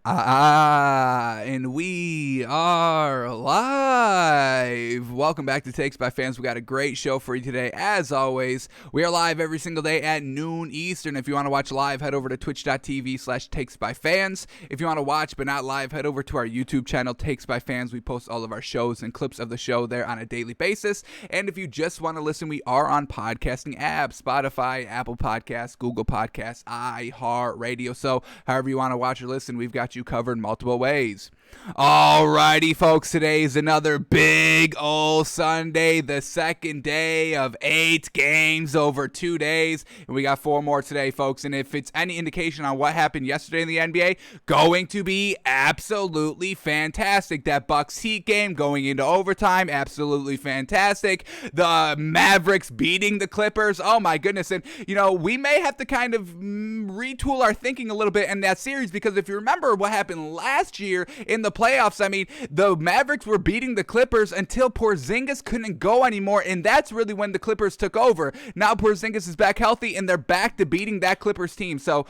And we are live. Welcome back to Takes by Fans. We got a great show for you today. As always, we are live every single day at noon Eastern. If you want to watch live, head over to twitch.tv/takesbyfans. If you want to watch but not live, head over to our YouTube channel, Takes by Fans. We post all of our shows and clips of the show there on a daily basis. And if you just want to listen, we are on podcasting apps, Spotify, Apple Podcasts, Google Podcasts, iHeartRadio. So however you want to watch or listen, we've got you covered multiple ways. Alrighty, folks, today is another big old Sunday, the second day of 8 games over 2 days, and we got 4 more today, folks. And if it's any indication on what happened yesterday in the NBA, going to be absolutely fantastic. That Bucks Heat game going into overtime, absolutely fantastic. The Mavericks beating the Clippers, oh my goodness. And we may have to kind of retool our thinking a little bit in that series, because if you remember what happened last year in the playoffs, I mean, the Mavericks were beating the Clippers until Porzingis couldn't go anymore, and that's really when the Clippers took over. Now Porzingis is back healthy, and they're back to beating that Clippers team. So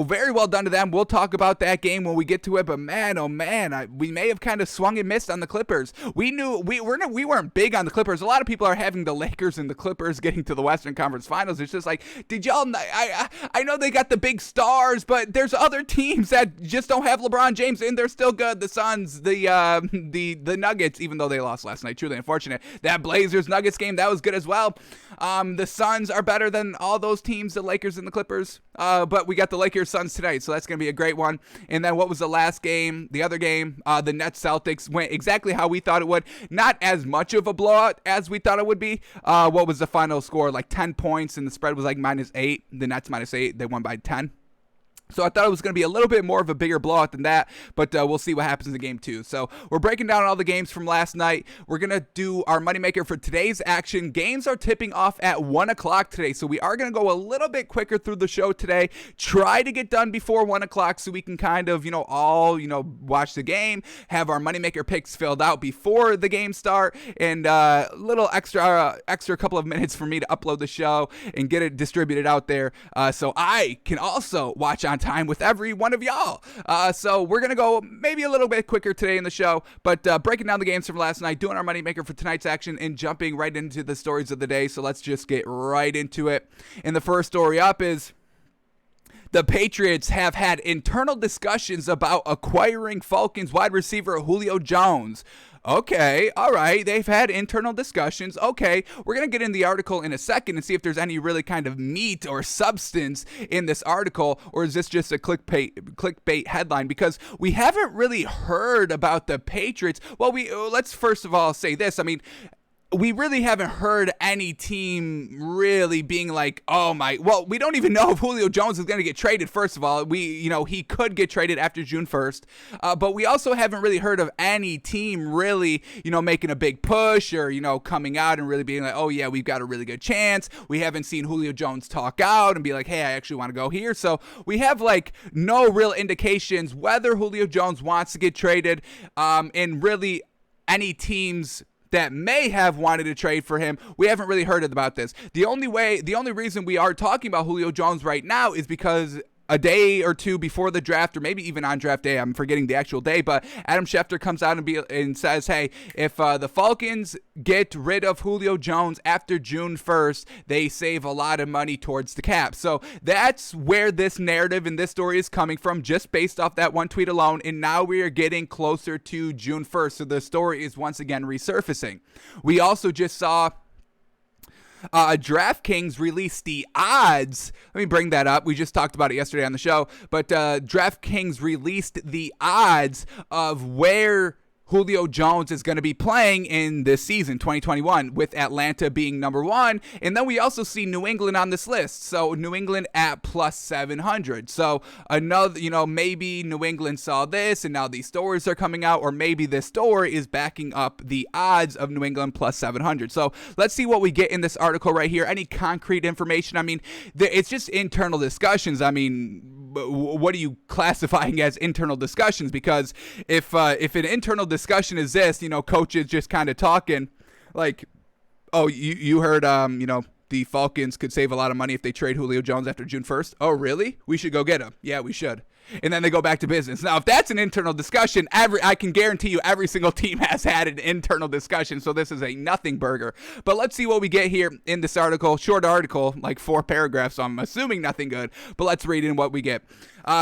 very well done to them. We'll talk about that game when we get to it, but man, oh man, we may have kind of swung and missed on the Clippers. We knew we weren't big on the Clippers. A lot of people are having the Lakers and the Clippers getting to the Western Conference Finals. It's just like, did y'all? I know they got the big stars, but there's other teams that just don't have LeBron James, and they're still good. The Suns, the Nuggets, even though they lost last night, truly unfortunate. That Blazers-Nuggets game, that was good as well. The Suns are better than all those teams, the Lakers and the Clippers, but we got the Lakers-Suns tonight, so that's going to be a great one. And then what was the last game? The other game, the Nets-Celtics went exactly how we thought it would. Not as much of a blowout as we thought it would be. What was the final score? Like 10 points, and the spread was like -8. The Nets -8. They won by 10. So I thought it was going to be a little bit more of a bigger blowout than that, but we'll see what happens in game 2. So we're breaking down all the games from last night. We're going to do our moneymaker for today's action. Games are tipping off at 1 o'clock today, so we are going to go a little bit quicker through the show today. Try to get done before 1 o'clock so we can kind of, all, watch the game, have our moneymaker picks filled out before the game start, and a little extra couple of minutes for me to upload the show and get it distributed out there so I can also watch on time with every one of y'all. So we're going to go maybe a little bit quicker today in the show, but breaking down the games from last night, doing our moneymaker for tonight's action, and jumping right into the stories of the day. So let's just get right into it. And the first story up is the Patriots have had internal discussions about acquiring Falcons wide receiver Julio Jones. Okay, all right, they've had internal discussions. Okay, we're going to get in the article in a second and see if there's any really kind of meat or substance in this article, or is this just a clickbait headline? Because we haven't really heard about the Patriots. Well, let's first of all say this. I mean, we really haven't heard any team really being like, we don't even know if Julio Jones is going to get traded. First of all, he could get traded after June 1st, but we also haven't really heard of any team really, making a big push or, coming out and really being like, oh yeah, we've got a really good chance. We haven't seen Julio Jones talk out and be like, hey, I actually want to go here. So we have like no real indications whether Julio Jones wants to get traded, and really any teams that may have wanted to trade for him. We haven't really heard about this. The only reason we are talking about Julio Jones right now is because a day or two before the draft, or maybe even on draft day, I'm forgetting the actual day, but Adam Schefter comes out and says, hey, if the Falcons get rid of Julio Jones after June 1st, they save a lot of money towards the cap. So that's where this narrative and this story is coming from, just based off that one tweet alone, and now we are getting closer to June 1st, so the story is once again resurfacing. We also just saw DraftKings released the odds. Let me bring that up. We just talked about it yesterday on the show, but DraftKings released the odds of where Julio Jones is going to be playing in this season, 2021, with Atlanta being number 1. And then we also see New England on this list. So New England at plus 700. So another, maybe New England saw this and now these stories are coming out, or maybe this story is backing up the odds of New England plus 700. So let's see what we get in this article right here. Any concrete information? I mean, it's just internal discussions. I mean, what are you classifying as internal discussions? Because if an internal discussion is this, coaches just kind of talking like, oh, you heard, the Falcons could save a lot of money if they trade Julio Jones after June 1st. Oh, really? We should go get him. Yeah, we should. and then they go back to business. Now, if that's an internal discussion, I can guarantee you every single team has had an internal discussion, so this is a nothing burger. But let's see what we get here in this article. Short article, like 4 paragraphs, so I'm assuming nothing good, but let's read in what we get.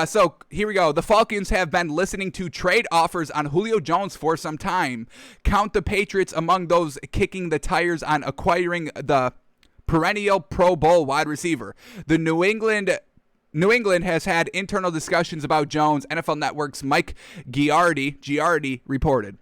So here we go. The Falcons have been listening to trade offers on Julio Jones for some time. Count the Patriots among those kicking the tires on acquiring the perennial Pro Bowl wide receiver. The New England has had internal discussions about Jones, NFL Network's Mike Giardi reported.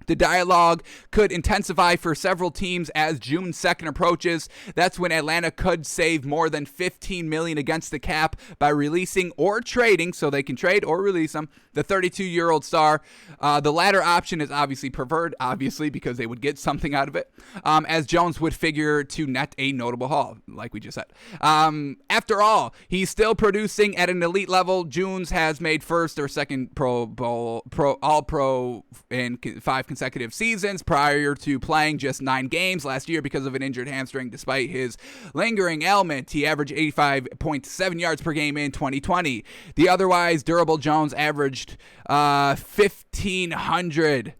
The dialogue could intensify for several teams as June 2nd approaches. That's when Atlanta could save more than $15 million against the cap by releasing or trading, so they can trade or release him, the 32-year-old star. The latter option is obviously preferred, because they would get something out of it, as Jones would figure to net a notable haul, like we just said. After all, he's still producing at an elite level. Jones has made first or second Pro Bowl, All-Pro in 5 consecutive seasons prior to playing just 9 games last year because of an injured hamstring. Despite his lingering ailment, he averaged 85.7 yards per game in 2020. The otherwise durable Jones averaged 1,500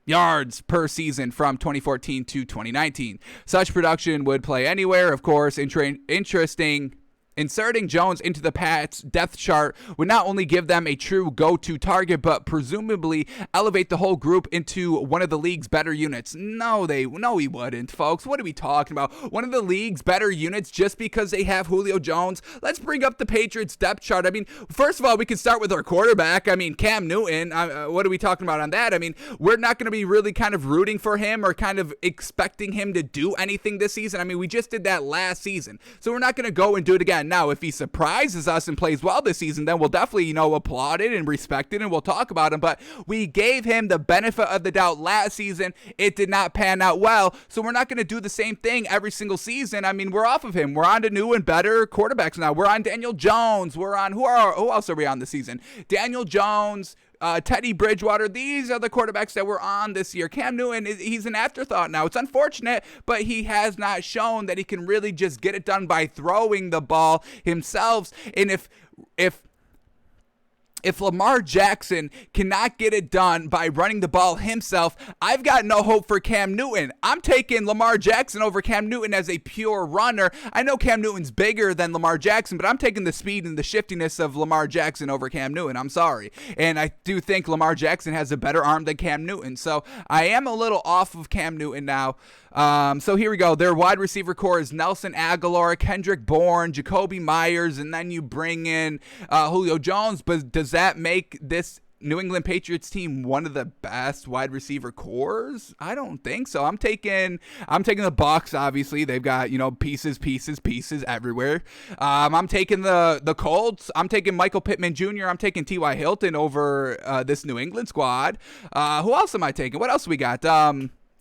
yards per season from 2014 to 2019. Such production would play anywhere, of course. Inserting Jones into the Pats' depth chart would not only give them a true go-to target, but presumably elevate the whole group into one of the league's better units. No, he wouldn't, folks. What are we talking about? One of the league's better units just because they have Julio Jones? Let's bring up the Patriots' depth chart. I mean, first of all, we can start with our quarterback. I mean, Cam Newton. What are we talking about on that? I mean, we're not going to be really kind of rooting for him or kind of expecting him to do anything this season. I mean, we just did that last season, so we're not going to go and do it again. Now, if he surprises us and plays well this season, then we'll definitely, applaud it and respect it, and we'll talk about him. But we gave him the benefit of the doubt last season. It did not pan out well, so we're not going to do the same thing every single season. I mean, we're off of him. We're on to new and better quarterbacks now. We're on Daniel Jones. We're on, who else are we on this season? Daniel Jones, Teddy Bridgewater. These are the quarterbacks that we're on this year. Cam Newton, he's an afterthought now. It's unfortunate, but he has not shown that he can really just get it done by throwing the ball himself. And if Lamar Jackson cannot get it done by running the ball himself, I've got no hope for Cam Newton. I'm taking Lamar Jackson over Cam Newton as a pure runner. I know Cam Newton's bigger than Lamar Jackson, but I'm taking the speed and the shiftiness of Lamar Jackson over Cam Newton. I'm sorry. And I do think Lamar Jackson has a better arm than Cam Newton. So I am a little off of Cam Newton now. So here we go. Their wide receiver core is Nelson Aguilar, Kendrick Bourne, Jacoby Myers, and then you bring in Julio Jones. But does that make this New England Patriots team one of the best wide receiver cores? I don't think so. I'm taking the Bucs. Obviously, they've got pieces everywhere. I'm taking the Colts. I'm taking Michael Pittman Jr. I'm taking T.Y. Hilton over this New England squad. Who else am I taking? What else we got?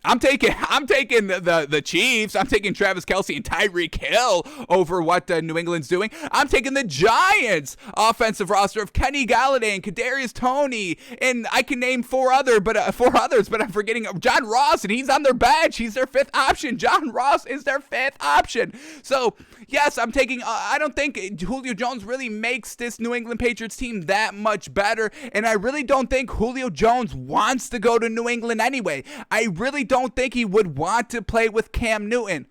I'm taking the Chiefs. I'm taking Travis Kelce and Tyreek Hill over what New England's doing. I'm taking the Giants offensive roster of Kenny Galladay and Kadarius Toney, and I can name four others, but I'm forgetting John Ross, and he's on their bench. He's their 5th option. John Ross is their 5th option. So yes, I'm taking. I don't think Julio Jones really makes this New England Patriots team that much better, and I really don't think Julio Jones wants to go to New England anyway. I really don't think he would want to play with Cam Newton.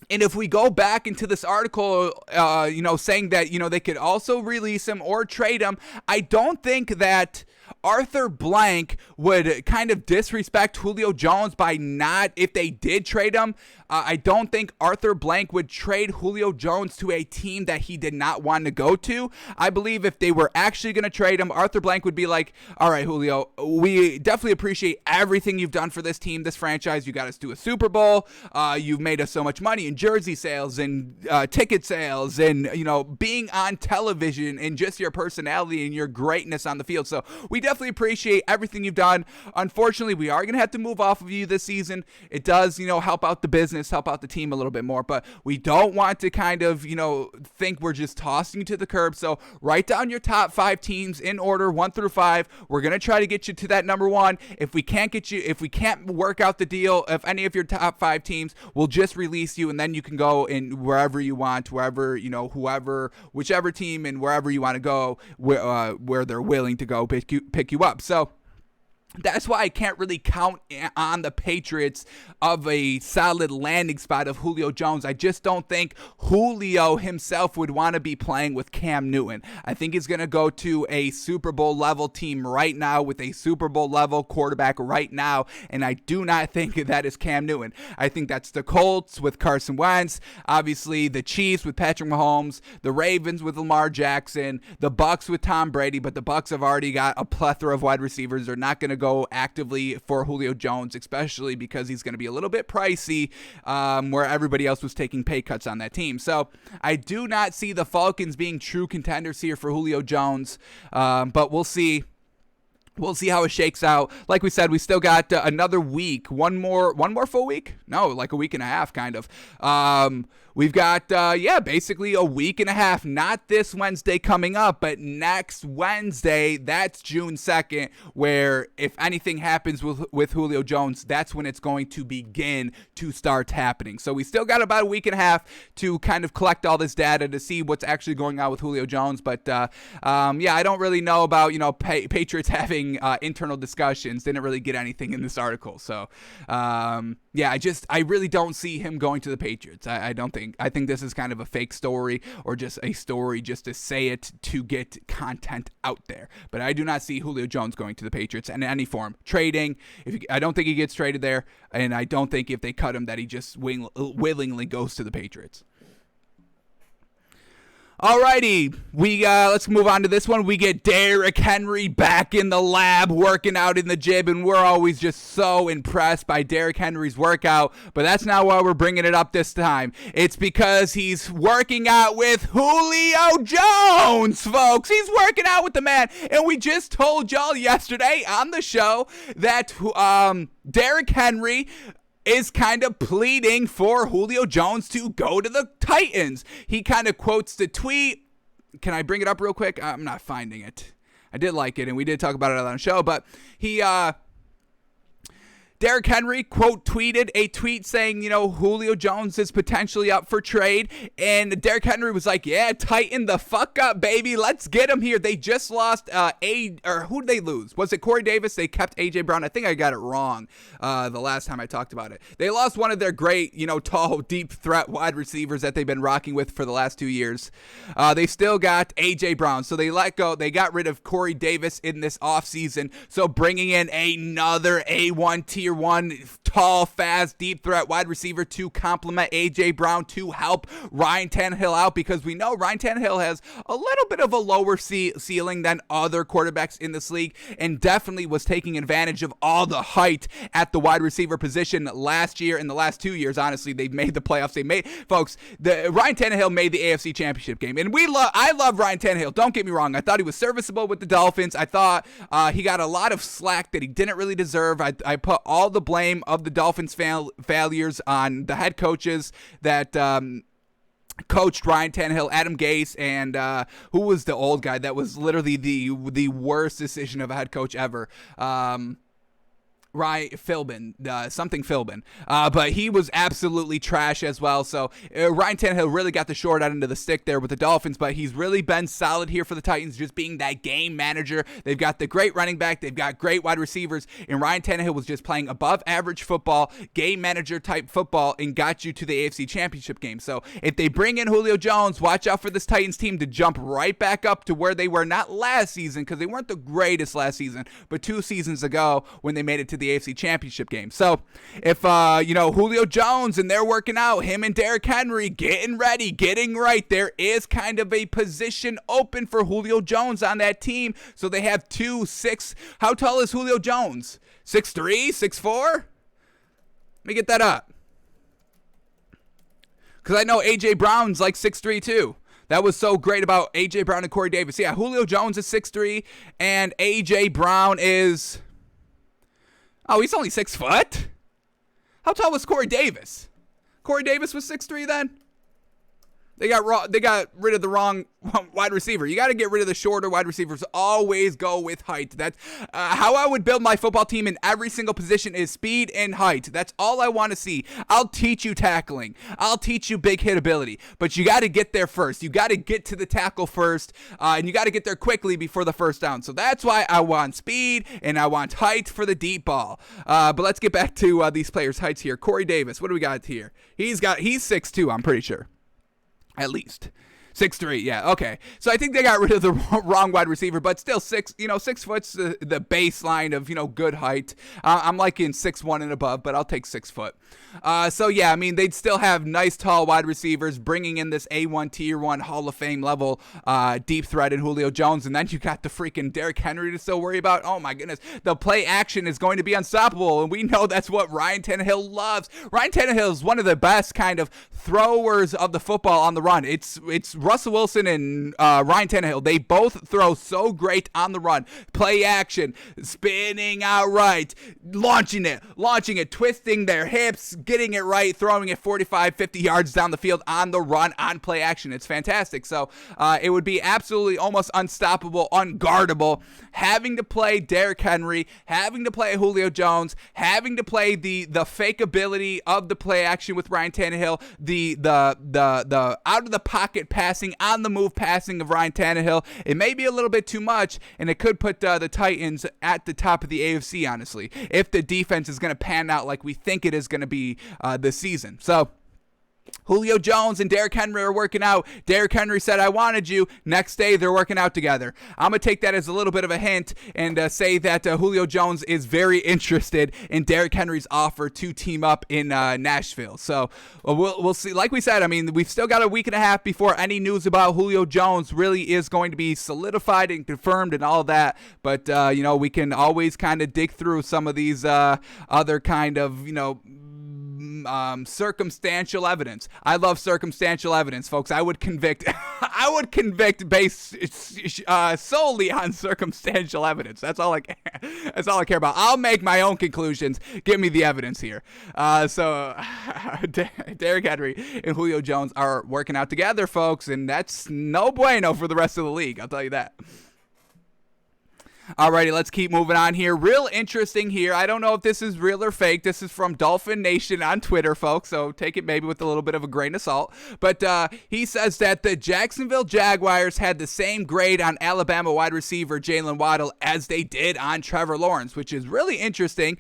And if we go back into this article, saying that, they could also release him or trade him, I don't think that Arthur Blank would kind of disrespect Julio Jones by not, if they did trade him. I don't think Arthur Blank would trade Julio Jones to a team that he did not want to go to. I believe if they were actually going to trade him, Arthur Blank would be like, all right, Julio, we definitely appreciate everything you've done for this team, this franchise. You got us to a Super Bowl. You've made us so much money in jersey sales and ticket sales and, being on television and just your personality and your greatness on the field. So we definitely appreciate everything you've done. Unfortunately, we are going to have to move off of you this season. It does, help out the business. toughness, help out the team a little bit more. But we don't want to kind of, think we're just tossing you to the curb. So write down your top 5 teams in order, 1 through 5. We're going to try to get you to that number 1. If we can't work out the deal of any of your top 5 teams, we'll just release you, and then you can go in wherever you want, whichever team and wherever you want to go, where they're willing to go pick you up. So that's why I can't really count on the Patriots of a solid landing spot of Julio Jones. I just don't think Julio himself would want to be playing with Cam Newton. I think he's going to go to a Super Bowl level team right now with a Super Bowl level quarterback right now, and I do not think that is Cam Newton. I think that's the Colts with Carson Wentz, obviously the Chiefs with Patrick Mahomes, the Ravens with Lamar Jackson, the Bucs with Tom Brady, but the Bucs have already got a plethora of wide receivers. They're not going to go actively for Julio Jones, especially because he's going to be a little bit pricey, where everybody else was taking pay cuts on that team. So I do not see the Falcons being true contenders here for Julio Jones, but we'll see. We'll see how it shakes out. Like we said, we still got another week, one more full week? No, like a week and a half, kind of. We've got, basically a week and a half. Not this Wednesday coming up, but next Wednesday. That's June 2nd, where if anything happens with Julio Jones, that's when it's going to begin to start happening. So we still got about a week and a half to kind of collect all this data to see what's actually going on with Julio Jones. But, I don't really know about, Patriots having internal discussions. Didn't really get anything in this article. So, I really don't see him going to the Patriots. I don't think. I think this is kind of a fake story, or just a story just to say it to get content out there. But I do not see Julio Jones going to the Patriots in any form. Trading, I don't think he gets traded there, and I don't think if they cut him that he just willingly goes to the Patriots. Alrighty, let's move on to this one. We get Derrick Henry back in the lab, working out in the gym, and we're always just so impressed by Derrick Henry's workout, but that's not why we're bringing it up this time. It's because he's working out with Julio Jones, folks. He's working out with the man, and we just told y'all yesterday on the show that Derrick Henry is kind of pleading for Julio Jones to go to the Titans. He kind of quotes the tweet. Can I bring it up real quick? I'm not finding it. I did like it, and we did talk about it on the show, but Derrick Henry, quote, tweeted a tweet saying, Julio Jones is potentially up for trade. And Derrick Henry was like, yeah, tighten the fuck up, baby. Let's get him here. They just lost who'd they lose? Was it Corey Davis? They kept A.J. Brown. I think I got it wrong the last time I talked about it. They lost one of their great, tall, deep threat wide receivers that they've been rocking with for the last 2 years. They still got A.J. Brown. So they got rid of Corey Davis in this offseason. So bringing in another A1 tier 1 tall, fast, deep threat wide receiver to complement A.J. Brown to help Ryan Tannehill out, because we know Ryan Tannehill has a little bit of a lower ceiling than other quarterbacks in this league, and definitely was taking advantage of all the height at the wide receiver position last year. In the last 2 years, honestly, they've made the playoffs. Ryan Tannehill made the AFC Championship game, and I love Ryan Tannehill. Don't get me wrong. I thought he was serviceable with the Dolphins. I thought he got a lot of slack that he didn't really deserve. I put all the blame of the Dolphins' failures on the head coaches that coached Ryan Tannehill, Adam Gase, and who was the old guy that was literally the worst decision of a head coach ever. Ryan Philbin, something Philbin. But he was absolutely trash as well. So Ryan Tannehill really got the short end of the stick there with the Dolphins, but he's really been solid here for the Titans, just being that game manager. They've got the great running back. They've got great wide receivers. And Ryan Tannehill was just playing above average football, game manager type football, and got you to the AFC Championship game. So if they bring in Julio Jones, watch out for this Titans team to jump right back up to where they were, not last season, because they weren't the greatest last season, but 2 seasons ago when they made it to the AFC Championship game. So if Julio Jones and they're working out, him and Derrick Henry getting ready, getting right, there is kind of a position open for Julio Jones on that team. So they have 2'6". How tall is Julio Jones? 6'3", 6'4"? Let me get that up, because I know A.J. Brown's like 6'3" too. That was so great about A.J. Brown and Corey Davis. Yeah, Julio Jones is 6'3", and A.J. Brown is... Oh, he's only 6 foot? How tall was Corey Davis? Corey Davis was 6'3" then? They got rid of the wrong wide receiver. You got to get rid of the shorter wide receivers. Always go with height. That's how I would build my football team in every single position is speed and height. That's all I want to see. I'll teach you tackling. I'll teach you big hit ability. But you got to get there first. You got to get to the tackle first. And you got to get there quickly before the first down. So that's why I want speed and I want height for the deep ball. But let's get back to these players' heights here. Corey Davis, what do we got here? He's 6'2", I'm pretty sure. At least 6'3", yeah, okay. So I think they got rid of the wrong wide receiver, but still 6 foot's the baseline of good height. I'm liking 6'1" and above, but I'll take 6 foot. So yeah, I mean they'd still have nice tall wide receivers, bringing in this A1 Tier 1 Hall of Fame level deep threat in Julio Jones, and then you got the freaking Derrick Henry to still worry about. Oh my goodness, the play action is going to be unstoppable, and we know that's what Ryan Tannehill loves. Ryan Tannehill is one of the best kind of throwers of the football on the run. It's Russell Wilson and Ryan Tannehill. They both throw so great on the run. Play action, spinning out right, launching it, twisting their hips, getting it right, throwing it 45, 50 yards down the field on the run, on play action. It's fantastic. So it would be absolutely almost unstoppable, unguardable, having to play Derrick Henry, having to play Julio Jones, having to play the fake ability of the play action with Ryan Tannehill, the out of the pocket passing, on the move passing of Ryan Tannehill. It may be a little bit too much, and it could put the Titans at the top of the AFC, honestly, if the defense is going to pan out like we think it is going to be this season. So Julio Jones and Derrick Henry are working out. Derrick Henry said, I wanted you. Next day, they're working out together. I'm going to take that as a little bit of a hint and say that Julio Jones is very interested in Derrick Henry's offer to team up in Nashville. So we'll see. Like we said, I mean, we've still got a week and a half before any news about Julio Jones really is going to be solidified and confirmed and all of that. But, we can always kind of dig through some of these other kind of, circumstantial evidence. I love circumstantial evidence, folks. I would convict based solely on circumstantial evidence. That's all I care about. I'll make my own conclusions. Give me the evidence here. So Derrick Henry and Julio Jones are working out together, folks, and that's no bueno for the rest of the league. I'll tell you that. Alrighty, let's keep moving on here. Real interesting here. I don't know if this is real or fake. This is from Dolphin Nation on Twitter, folks, so take it maybe with a little bit of a grain of salt. But he says that the Jacksonville Jaguars had the same grade on Alabama wide receiver Jaylen Waddle as they did on Trevor Lawrence, which is really interesting.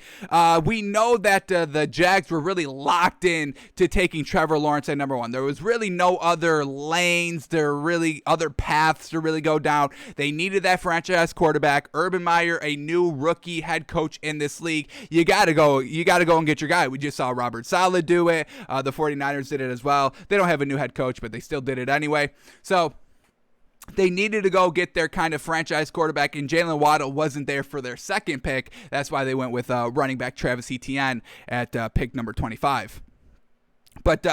We know that the Jags were really locked in to taking Trevor Lawrence at number one. There was really no other lanes, there were really other paths to really go down. They needed that franchise quarterback. Urban Meyer, a new rookie head coach in this league. You got to go and get your guy. We just saw Robert Saleh do it. The 49ers did it as well. They don't have a new head coach, but they still did it anyway. So they needed to go get their kind of franchise quarterback, and Jaylen Waddle wasn't there for their second pick. That's why they went with running back Travis Etienne at pick number 25. But,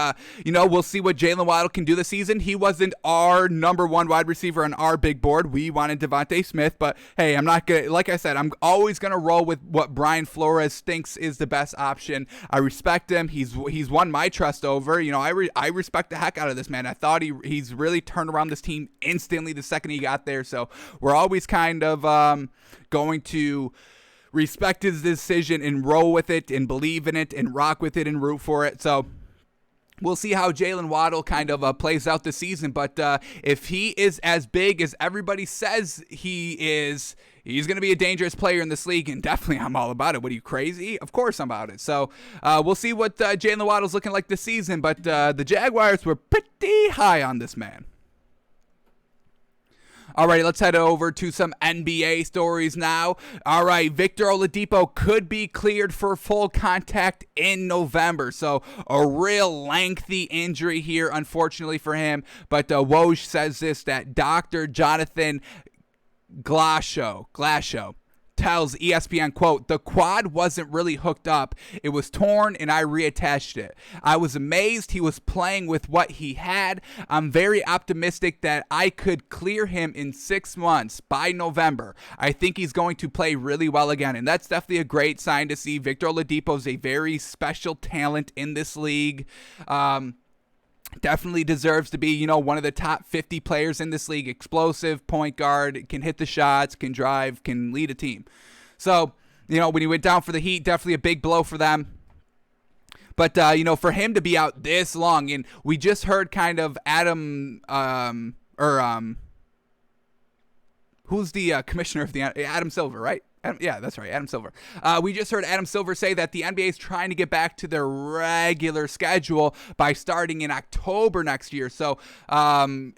we'll see what Jaylen Waddle can do this season. He wasn't our number one wide receiver on our big board. We wanted Devontae Smith, but hey, I'm not going to, like I said, I'm always going to roll with what Brian Flores thinks is the best option. I respect him. He's won my trust over. I respect the heck out of this man. I thought he's really turned around this team instantly the second he got there. So we're always kind of going to respect his decision and roll with it and believe in it and rock with it and root for it. So we'll see how Jaylen Waddle kind of plays out this season, but if he is as big as everybody says he is, he's going to be a dangerous player in this league, and definitely I'm all about it. What are you, crazy? Of course I'm about it. So we'll see what Jaylen Waddle's looking like this season, but the Jaguars were pretty high on this man. All right, let's head over to some NBA stories now. All right, Victor Oladipo could be cleared for full contact in November. So a real lengthy injury here, unfortunately for him. But Woes says this, that Dr. Jonathan Glashow tells ESPN, quote, "The quad wasn't really hooked up. It was torn and I reattached it. I was amazed he was playing with what he had. I'm very optimistic that I could clear him in 6 months by November. I think he's going to play really well again." And that's definitely a great sign to see. Victor Oladipo is a very special talent in this league. Definitely deserves to be, one of the top 50 players in this league. Explosive point guard, can hit the shots, can drive, can lead a team. So, when he went down for the Heat, definitely a big blow for them. But, for him to be out this long, and we just heard kind of Adam, who's the commissioner of the Adam Silver, right? Yeah, that's right, Adam Silver. We just heard Adam Silver say that the NBA is trying to get back to their regular schedule by starting in October next year. So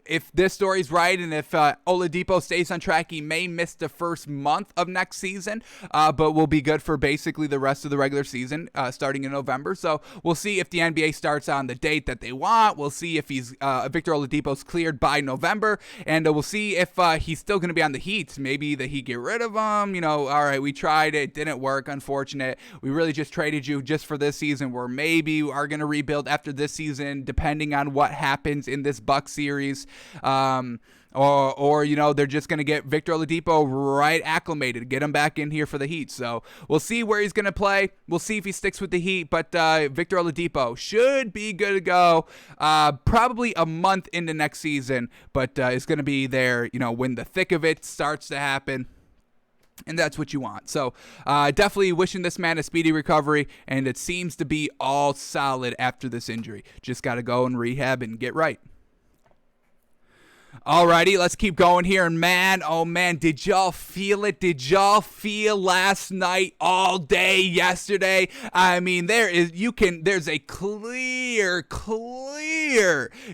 if this story's right and if Oladipo stays on track, he may miss the first month of next season, but will be good for basically the rest of the regular season starting in November. So we'll see if the NBA starts on the date that they want. We'll see if Victor Oladipo's cleared by November, and we'll see if he's still going to be on the Heat. Maybe the Heat get rid of him, all right, we tried it, didn't work, unfortunate. We really just traded you just for this season. We're maybe are going to rebuild after this season, depending on what happens in this Bucks series. Or they're just going to get Victor Oladipo right acclimated, get him back in here for the Heat. So we'll see where he's going to play. We'll see if he sticks with the Heat. But Victor Oladipo should be good to go probably a month into next season, but is going to be there, when the thick of it starts to happen. And that's what you want. So definitely wishing this man a speedy recovery, and it seems to be all solid after this injury. Just got to go and rehab and get right. Alrighty, let's keep going here. And man, oh man, did y'all feel it? Did y'all feel last night, all day yesterday? I mean, there's a clear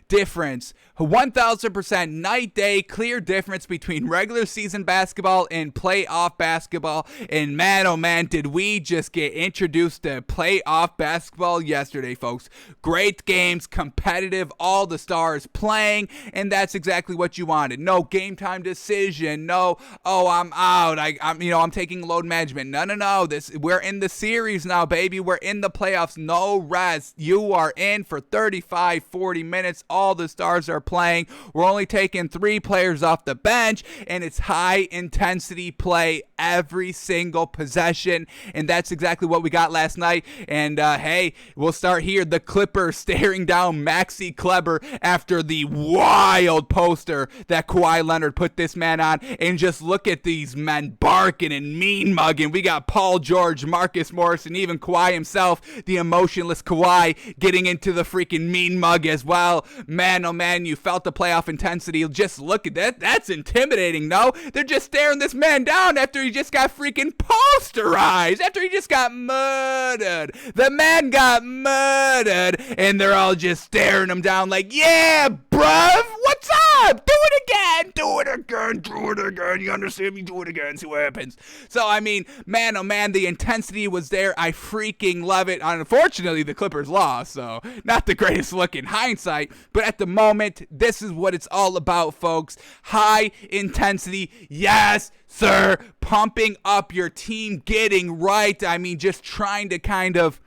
difference. 1,000% night day, clear difference between regular season basketball and playoff basketball. And man, oh man, did we just get introduced to playoff basketball yesterday, folks. Great games, competitive, all the stars playing, and that's exactly what you wanted. No game time decision. No, I'm out. I'm taking load management. No. We're in the series now, baby. We're in the playoffs. No rest. You are in for 35, 40 minutes. All the stars are playing. We're only taking 3 players off the bench, and it's high intensity play every single possession, and that's exactly what we got last night. And hey, we'll start here. The Clippers staring down Maxi Kleber after the wild poster that Kawhi Leonard put this man on, and just look at these men barking and mean mugging. We got Paul George, Marcus Morris, and even Kawhi himself, the emotionless Kawhi, getting into the freaking mean mug as well. Man, oh man, you felt the playoff intensity. Just look at that. That's intimidating, no? They're just staring this man down after he just got freaking posterized, after he just got murdered. The man got murdered, and they're all just staring him down like, yeah, bruv, what's up? Do it again. Do it again. Do it again. You understand me? Do it again. See what happens. So, I mean, man, oh man, the intensity was there. I freaking love it. Unfortunately, the Clippers lost, so not the greatest look in hindsight, but at the moment, this is what it's all about, folks. High intensity. Yes, sir. Pumping up your team, getting right. I mean, just trying to kind of,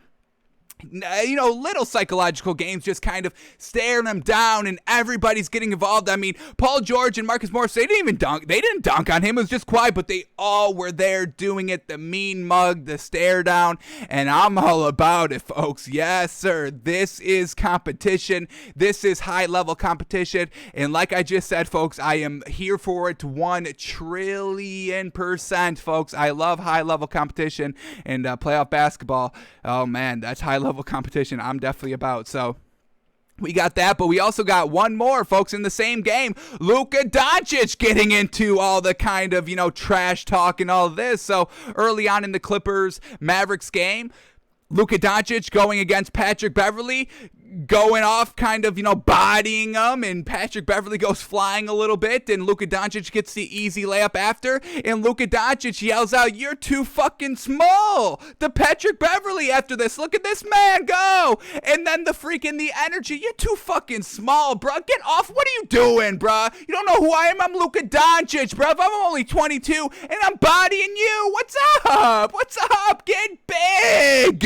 little psychological games, just kind of staring them down, and everybody's getting involved. I mean, Paul George and Marcus Morris, they didn't dunk on him. It was just quiet, but they all were there doing it. The mean mug, the stare down, and I'm all about it, folks. Yes, sir. This is competition. This is high-level competition, and like I just said, folks, I am here for it 1,000,000,000%, folks. I love high-level competition, and playoff basketball, oh man, that's high-level competition I'm definitely about. So we got that, but we also got one more, folks, in the same game. Luka Doncic getting into all the kind of, trash talk and all of this. So early on in the Clippers-Mavericks game, Luka Doncic going against Patrick Beverley. going off, kind of, bodying them, and Patrick Beverley goes flying a little bit, and Luka Doncic gets the easy layup after, and Luka Doncic yells out, "You're too fucking small," to Patrick Beverley after this. "Look at this man go!" And then the energy, "You're too fucking small, bro. Get off. What are you doing, bro? You don't know who I am? I'm Luka Doncic, bro. I'm only 22, and I'm bodying you. What's up? What's up? Get big,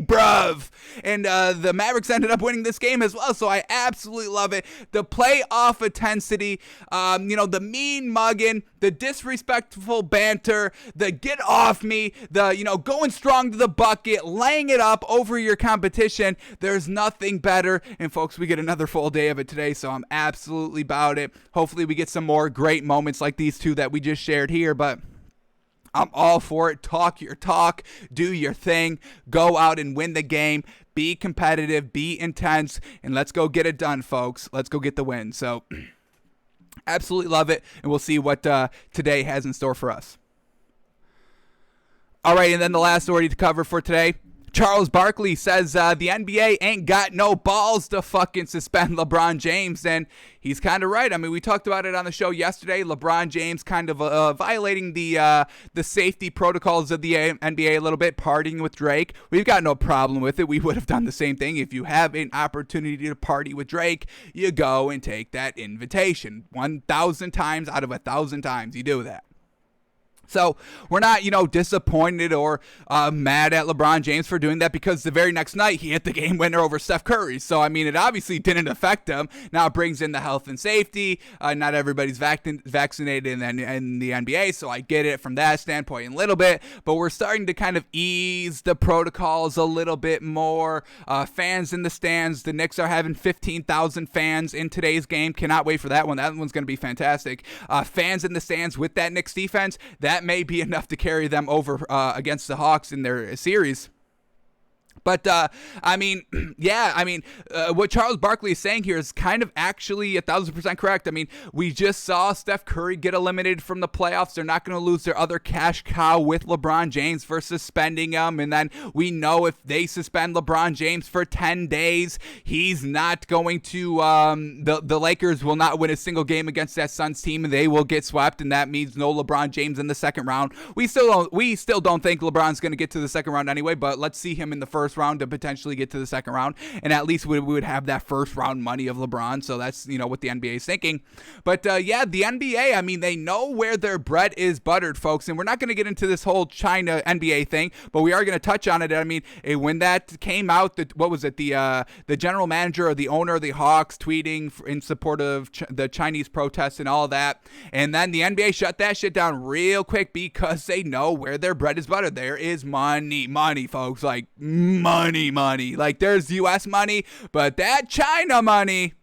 bruv." And the Mavericks ended up winning this game as well, so I absolutely love it. The playoff intensity, the mean mugging, the disrespectful banter, the get off me, the, going strong to the bucket, laying it up over your competition. There's nothing better. And folks, we get another full day of it today, so I'm absolutely about it. Hopefully we get some more great moments like these two that we just shared here, but I'm all for it. Talk your talk, do your thing, go out and win the game, be competitive, be intense, and let's go get it done, folks. Let's go get the win. So absolutely love it, and we'll see what today has in store for us. All right, and then the last story to cover for today. Charles Barkley says the NBA ain't got no balls to fucking suspend LeBron James, and he's kind of right. I mean, we talked about it on the show yesterday. LeBron James kind of violating the safety protocols of the NBA a little bit, partying with Drake. We've got no problem with it. We would have done the same thing. If you have an opportunity to party with Drake, you go and take that invitation. 1,000 times out of 1,000 times, you do that. So we're not, disappointed or mad at LeBron James for doing that, because the very next night he hit the game winner over Steph Curry. So, I mean, it obviously didn't affect him. Now it brings in the health and safety. Not everybody's vaccinated in the NBA, so I get it from that standpoint a little bit. But we're starting to kind of ease the protocols a little bit more. Fans in the stands. The Knicks are having 15,000 fans in today's game. Cannot wait for that one. That one's going to be fantastic. Fans in the stands with that Knicks defense. That may be enough to carry them over against the Hawks in their series. But, what Charles Barkley is saying here is kind of actually 1,000% correct. I mean, we just saw Steph Curry get eliminated from the playoffs. They're not going to lose their other cash cow with LeBron James for suspending him. And then we know if they suspend LeBron James for 10 days, he's not going to, the Lakers will not win a single game against that Suns team, and they will get swept. And that means no LeBron James in the second round. We still don't think LeBron's going to get to the second round anyway, but let's see him in the first round to potentially get to the second round, and at least we would have that first round money of LeBron. So that's what the NBA is thinking. But the NBA, I mean, they know where their bread is buttered, folks, and we're not going to get into this whole China NBA thing, but we are going to touch on it. I mean, when that came out, the general manager or the owner of the Hawks tweeting in support of the Chinese protests and all that, and then the NBA shut that shit down real quick because they know where their bread is buttered. There is money, folks, like money. Like, there's U.S. money, but that China money,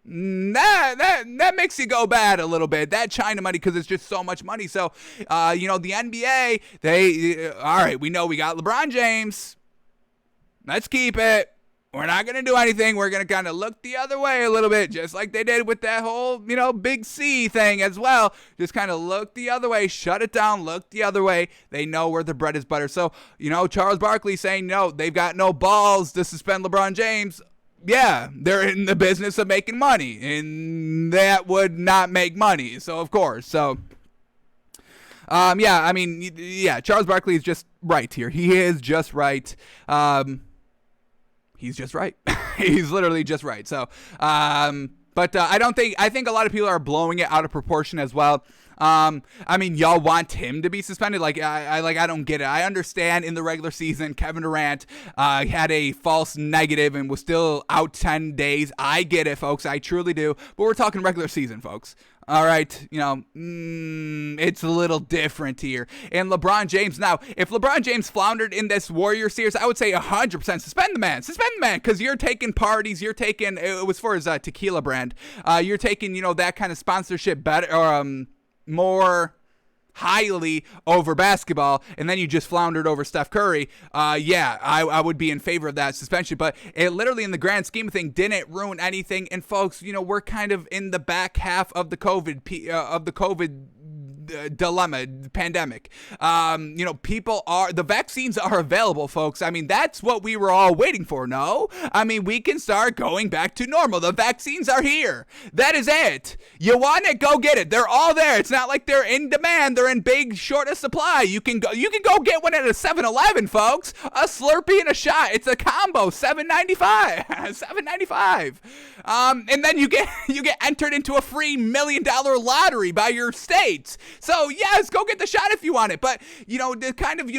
that makes you go bad a little bit. That China money, because it's just so much money. So, the NBA, all right, we know we got LeBron James. Let's keep it. We're not going to do anything. We're going to kind of look the other way a little bit, just like they did with that whole, big C thing as well. Just kind of look the other way, shut it down, look the other way. They know where the bread is buttered. So, Charles Barkley saying, no, they've got no balls to suspend LeBron James. Yeah, they're in the business of making money, and that would not make money. So, of course. So, Charles Barkley is just right here. He is just right. He's just right. He's literally just right. So, I think a lot of people are blowing it out of proportion as well. Y'all want him to be suspended? I don't get it. I understand in the regular season, Kevin Durant had a false negative and was still out 10 days. I get it, folks. I truly do. But we're talking regular season, folks. All right, it's a little different here. And LeBron James, now, if LeBron James floundered in this Warrior series, I would say 100% suspend the man, because you're taking parties, you're taking, it was for his tequila brand, you're taking, that kind of sponsorship better, or more highly over basketball, and then you just floundered over Steph Curry. I would be in favor of that suspension, but it literally, in the grand scheme of things, didn't ruin anything. And folks, we're kind of in the back half of the COVID dilemma, pandemic. The vaccines are available, folks. I mean, that's what we were all waiting for, no? I mean, we can start going back to normal. The vaccines are here. That is it. You want it, go get it. They're all there. It's not like they're in demand. They're in big short of supply. You can go get one at a 7-Eleven, folks. A Slurpee and a shot. It's a combo, $7.95. $7.95. And then you get entered into a free $1 million lottery by your states. So yes, go get the shot if you want it. But to kind of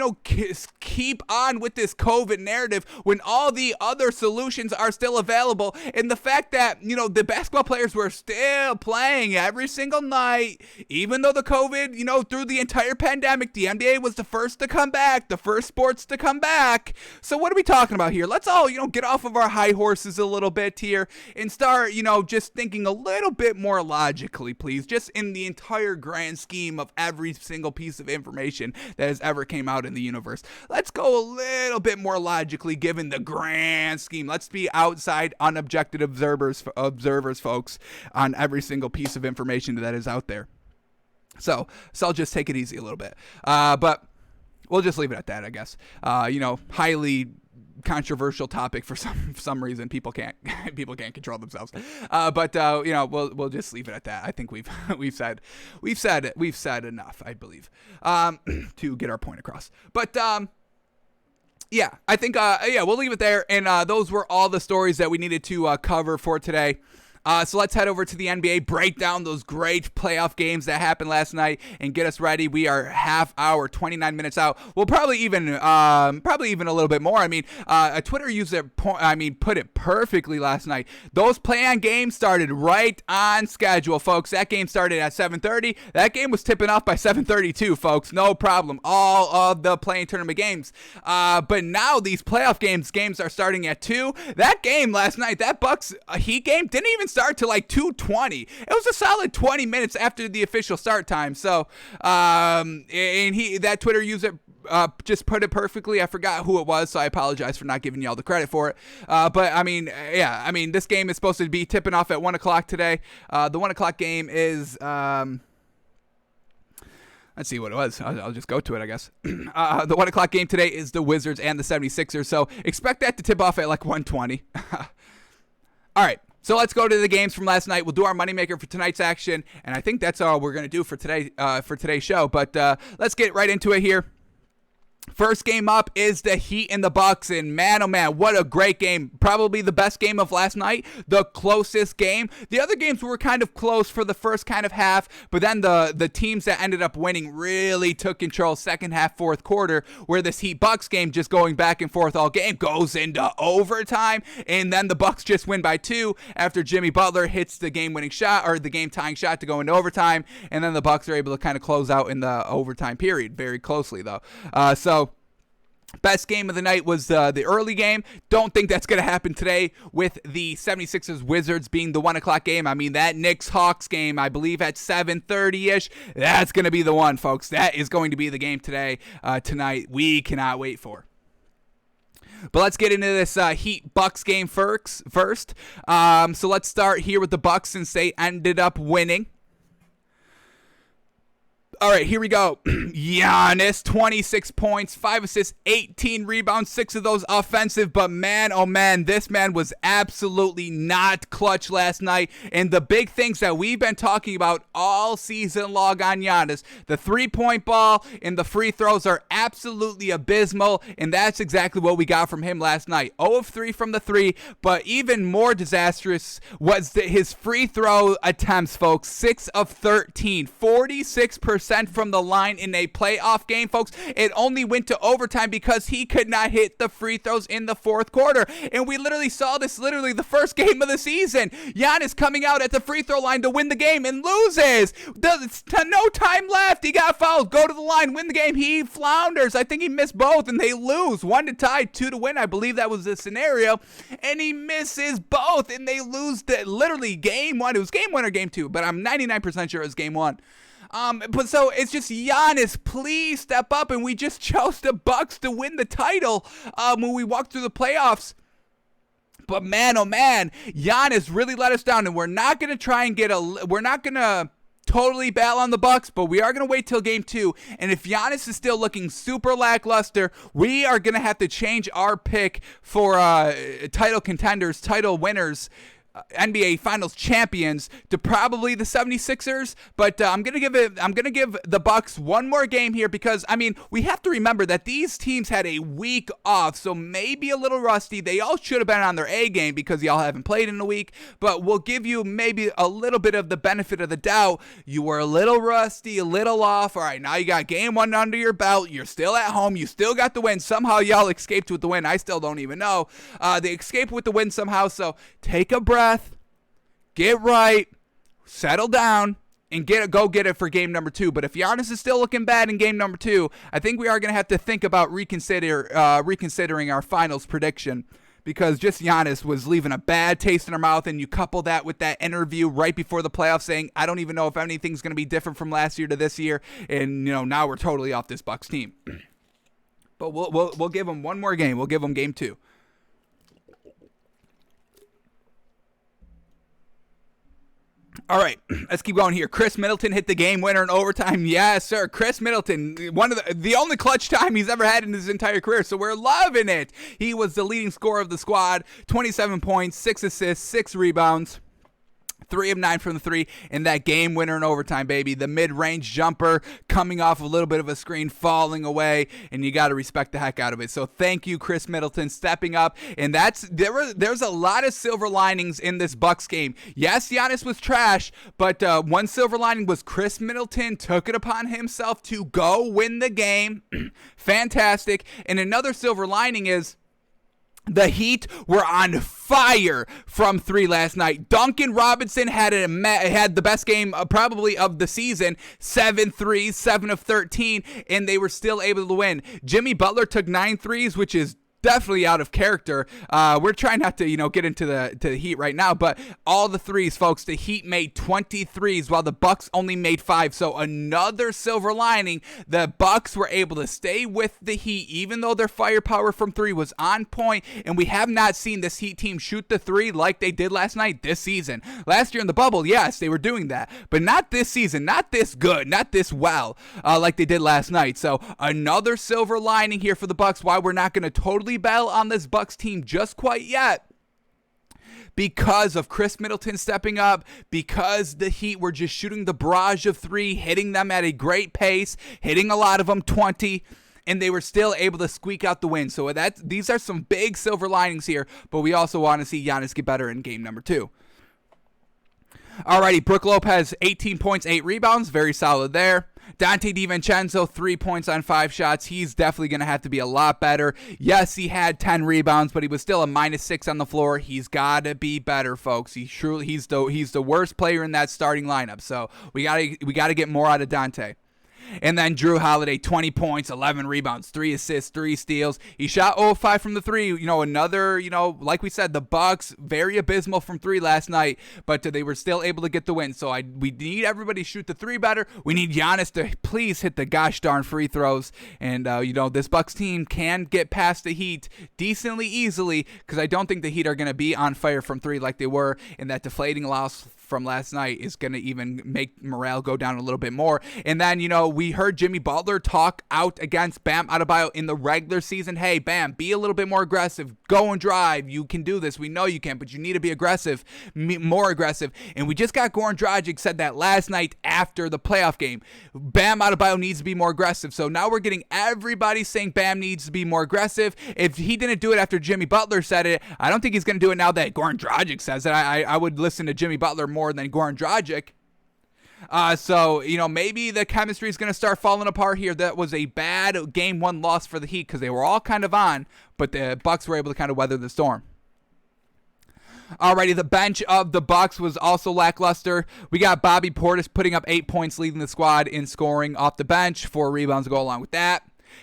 keep on with this COVID narrative when all the other solutions are still available, and the fact that the basketball players were still playing every single night, even though the COVID, through the entire pandemic, the NBA was the first to come back, the first sports to come back. So what are we talking about here? Let's all get off of our high horses a little bit here and start just thinking a little bit more logically, please, just in the entire grand scheme of every single piece of information that has ever came out in the universe. Let's go a little bit more logically given the grand scheme. Let's be outside unobjective observers, folks, on every single piece of information that is out there. So I'll just take it easy a little bit. But we'll just leave it at that, I guess. Highly controversial topic for some reason. People can't control themselves. But we'll just leave it at that. I think we've said enough, I believe, to get our point across. But yeah, I think we'll leave it there. And those were all the stories that we needed to cover for today. So let's head over to the NBA, break down those great playoff games that happened last night, and get us ready. We are half hour, 29 minutes out. We'll probably even a little bit more. I mean, a Twitter user, put it perfectly last night. Those play-on games started right on schedule, folks. That game started at 7:30. That game was tipping off by 7:32, folks. No problem. All of the play-in tournament games. But now these playoff games are starting at 2. That game last night, that Bucks Heat game, didn't even start to like 2:20. It was a solid 20 minutes after the official start time. So, that Twitter user just put it perfectly. I forgot who it was, so I apologize for not giving you all the credit for it. But this game is supposed to be tipping off at 1:00 today. The 1:00 game is, let's see what it was. I'll just go to it, I guess. The 1:00 game today is the Wizards and the 76ers. So expect that to tip off at like 1:20. All right. So let's go to the games from last night. We'll do our moneymaker for tonight's action, and I think that's all we're going to do for today's show. But let's get right into it here. First game up is the Heat and the Bucks, and man, oh man, what a great game. Probably the best game of last night, the closest game. The other games were kind of close for the first kind of half, but then the teams that ended up winning really took control second half, fourth quarter, where this Heat-Bucks game just going back and forth all game goes into overtime, and then the Bucks just win by 2 after Jimmy Butler hits the game-winning shot, or the game-tying shot to go into overtime, and then the Bucks are able to kind of close out in the overtime period, very closely though. Best game of the night was the early game. Don't think that's going to happen today with the 76ers Wizards being the 1:00 game. I mean, that Knicks-Hawks game, I believe at 7:30-ish, that's going to be the one, folks. That is going to be the game tonight. We cannot wait for. But let's get into this Heat-Bucks game first. So let's start here with the Bucks since they ended up winning. All right, here we go. Giannis, 26 points, 5 assists, 18 rebounds, 6 of those offensive. But man, oh man, this man was absolutely not clutch last night. And the big things that we've been talking about all season long on Giannis, the three-point ball and the free throws are absolutely abysmal. And that's exactly what we got from him last night. 0 of 3 from the 3, but even more disastrous was his free throw attempts, folks. 6 of 13, 46% from the line in a playoff game, folks. It only went to overtime because he could not hit the free throws in the fourth quarter. And we literally saw this the first game of the season. Giannis coming out at the free throw line to win the game and loses. No time left. He got fouled. Go to the line, win the game. He flounders. I think he missed both and they lose. 1 to tie, 2 to win. I believe that was the scenario. And he misses both and they lose literally game 1. It was game 1 or game 2, but I'm 99% sure it was game 1. But so it's just Giannis, please step up, and we just chose the Bucks to win the title when we walked through the playoffs. But man, oh man, Giannis really let us down, and we're not gonna try and we're not gonna totally bail on the Bucks, but we are going to wait till game 2. And if Giannis is still looking super lackluster, we are going to have to change our pick for title contenders, title winners, NBA Finals champions to probably the 76ers, but I'm gonna give the Bucks one more game here because we have to remember that these teams had a week off, so maybe a little rusty. They all should have been on their A game because y'all haven't played in a week, but we'll give you maybe a little bit of the benefit of the doubt. You were a little rusty, a little off. All right, now you got game 1 under your belt. You're still at home. You still got the win. Somehow y'all escaped with the win. I still don't even know. They escaped with the win somehow, so take a breath. Get right, settle down, and go get it for game number 2. But if Giannis is still looking bad in game number 2, I think we are going to have to think about reconsidering our finals prediction, because just Giannis was leaving a bad taste in our mouth, and you couple that with that interview right before the playoffs saying, I don't even know if anything's going to be different from last year to this year, and now we're totally off this Bucks team. But we'll give them one more game. We'll give them game 2. All right, let's keep going here. Chris Middleton hit the game winner in overtime. Yes, sir. Chris Middleton, one of the only clutch time he's ever had in his entire career, so we're loving it. He was the leading scorer of the squad, 27 points, 6 assists, 6 rebounds. 3 of 9 from the 3 in that game winner in overtime, baby. The mid-range jumper coming off a little bit of a screen, falling away, and you got to respect the heck out of it. So thank you, Chris Middleton, stepping up. And there's a lot of silver linings in this Bucks game. Yes, Giannis was trash, but one silver lining was Chris Middleton took it upon himself to go win the game. Fantastic. And another silver lining is the Heat were on fire from 3 last night. Duncan Robinson had the best game probably of the season, 7 threes, 7 of 13, and they were still able to win. Jimmy Butler took 9 threes, which is definitely out of character. We're trying not to, get into the Heat right now, but all the threes, folks, the Heat made 20 threes while the Bucks only made 5. So another silver lining, the Bucks were able to stay with the Heat, even though their firepower from 3 was on point, and we have not seen this Heat team shoot the 3 like they did last night this season. Last year in the bubble, yes, they were doing that, but not this season, not this good, not this well, like they did last night. So another silver lining here for the Bucks, why we're not going to totally bail on this Bucks team just quite yet, because of Chris Middleton stepping up, because the Heat were just shooting the barrage of 3, hitting them at a great pace, hitting a lot of them 20, and they were still able to squeak out the win. So these are some big silver linings here, but we also want to see Giannis get better in game number 2. Alrighty, Brook Lopez, 18 points, 8 rebounds, very solid there. Dante DiVincenzo, 3 points on 5 shots. He's definitely going to have to be a lot better. Yes, he had 10 rebounds, but he was still a -6 on the floor. He's got to be better, folks. He's the worst player in that starting lineup. So we got to get more out of Dante. And then Drew Holiday, 20 points, 11 rebounds, 3 assists, 3 steals. He shot 0-5 from the 3. Another, like we said, the Bucks, very abysmal from 3 last night, but they were still able to get the win. So we need everybody to shoot the 3 better. We need Giannis to please hit the gosh darn free throws. And, this Bucks team can get past the Heat decently easily, because I don't think the Heat are going to be on fire from 3 like they were, and that deflating loss from last night is going to even make morale go down a little bit more. And then, we heard Jimmy Butler talk out against Bam Adebayo in the regular season. Hey, Bam, be a little bit more aggressive. Go and drive. You can do this. We know you can, but you need to be aggressive, more aggressive. And we just got Goran Dragic said that last night after the playoff game. Bam Adebayo needs to be more aggressive. So now we're getting everybody saying Bam needs to be more aggressive. If he didn't do it after Jimmy Butler said it, I don't think he's going to do it now that Goran Dragic says it. I would listen to Jimmy Butler more than Goran Dragic. So, maybe the chemistry is going to start falling apart here. That was a bad game 1 loss for the Heat because they were all kind of on, but the Bucks were able to kind of weather the storm. Alrighty, the bench of the Bucks was also lackluster. We got Bobby Portis putting up 8 points, leading the squad in scoring off the bench. 4 rebounds to go along with that.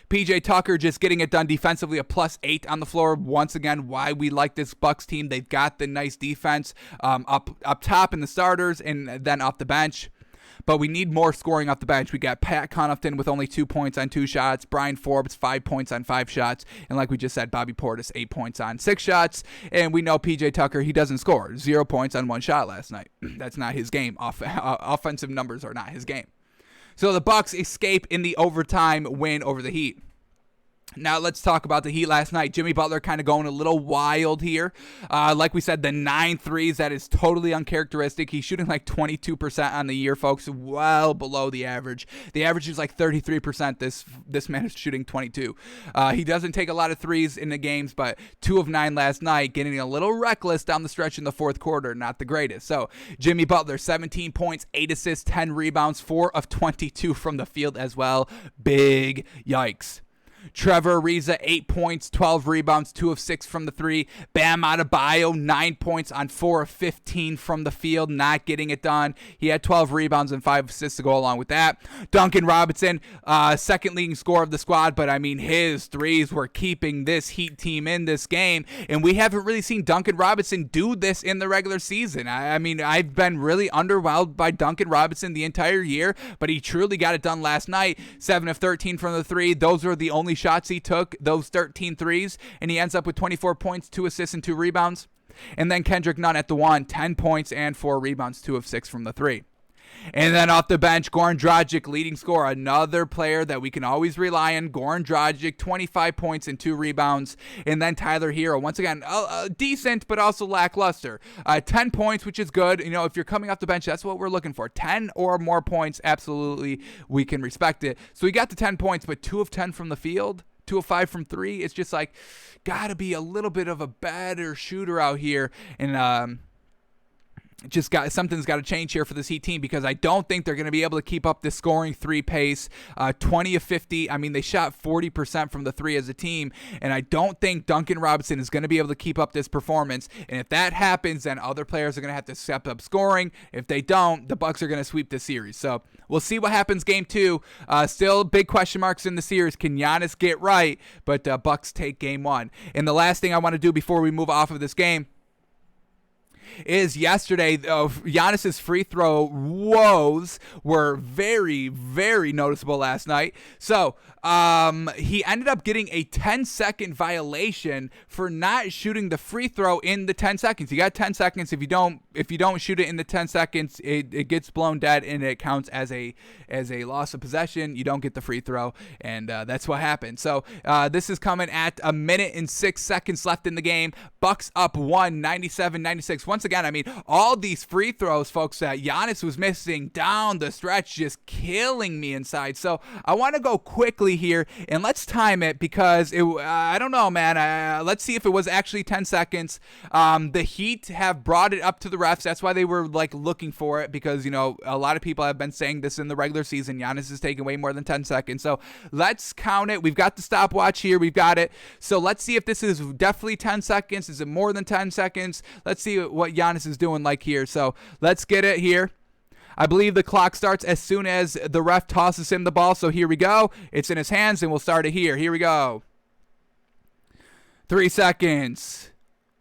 PJ Tucker just getting it done defensively, a +8 on the floor. Once again, why we like this Bucks team. They've got the nice defense up top in the starters and then off the bench. But we need more scoring off the bench. We got Pat Connaughton with only 2 points on 2 shots. Brian Forbes, 5 points on 5 shots. And like we just said, Bobby Portis, 8 points on 6 shots. And we know PJ Tucker, he doesn't score. 0 points on 1 shot last night. That's not his game. Offensive numbers are not his game. So the Bucks escape in the overtime win over the Heat. Now let's talk about the Heat last night. Jimmy Butler kind of going a little wild here. Like we said, the 9 threes, that is totally uncharacteristic. He's shooting like 22% on the year, folks, well below the average. The average is like 33%. This man is shooting 22. He doesn't take a lot of threes in the games, but 2 of 9 last night, getting a little reckless down the stretch in the fourth quarter. Not the greatest. So Jimmy Butler, 17 points, 8 assists, 10 rebounds, 4 of 22 from the field as well. Big yikes. Trevor Ariza, 8 points, 12 rebounds, 2 of 6 from the 3. Bam Adebayo, 9 points on 4 of 15 from the field, not getting it done. He had 12 rebounds and 5 assists to go along with that. Duncan Robinson, second leading scorer of the squad, but I mean, his threes were keeping this Heat team in this game, and we haven't really seen Duncan Robinson do this in the regular season. I mean, I've been really underwhelmed by Duncan Robinson the entire year, but he truly got it done last night. 7 of 13 from the 3. Those were the only shots he took, those 13 threes, and he ends up with 24 points, 2 assists, and 2 rebounds. And then Kendrick Nunn at the 1, 10 points and 4 rebounds, 2 of 6 from the 3. And then off the bench, Goran Dragic, leading scorer, another player that we can always rely on. Goran Dragic, 25 points and 2 rebounds. And then Tyler Hero, once again, decent, but also lackluster. 10 points, which is good. You know, if you're coming off the bench, that's what we're looking for. 10 or more points, absolutely, we can respect it. So he got the 10 points, but 2 of 10 from the field. 2 of 5 from 3. It's just like, gotta be a little bit of a better shooter out here. And something's got to change here for this Heat team, because I don't think they're going to be able to keep up this scoring 3 pace. 20 of 50. I mean, they shot 40% from the 3 as a team, and I don't think Duncan Robinson is going to be able to keep up this performance. And if that happens, then other players are going to have to step up scoring. If they don't, the Bucks are going to sweep this series. So we'll see what happens game 2. Still big question marks in the series. Can Giannis get right? But Bucks take game 1. And the last thing I want to do before we move off of this game is yesterday, Giannis's free throw woes were very, very noticeable last night. So he ended up getting a 10-second violation for not shooting the free throw in the 10 seconds. You got 10 seconds. If you don't shoot it in the 10 seconds, it gets blown dead and it counts as a loss of possession. You don't get the free throw, and that's what happened. So this is coming at 1 minute and 6 seconds left in the game. Bucks up 97-96. Once again, I mean, all these free throws, folks, that Giannis was missing down the stretch, just killing me inside. So I want to go quickly here, and let's time it, because I don't know, man. Let's see if it was actually 10 seconds. The Heat have brought it up to the refs. That's why they were like looking for it, because, you know, a lot of people have been saying this in the regular season. Giannis is taking way more than 10 seconds. So let's count it. We've got the stopwatch here. We've got it. So let's see if this is definitely 10 seconds. Is it more than 10 seconds? Let's see what Giannis is doing like here. So let's get it here. I believe the clock starts as soon as the ref tosses him the ball. So here we go. It's in his hands, and we'll start it here. Here we go. 3 seconds.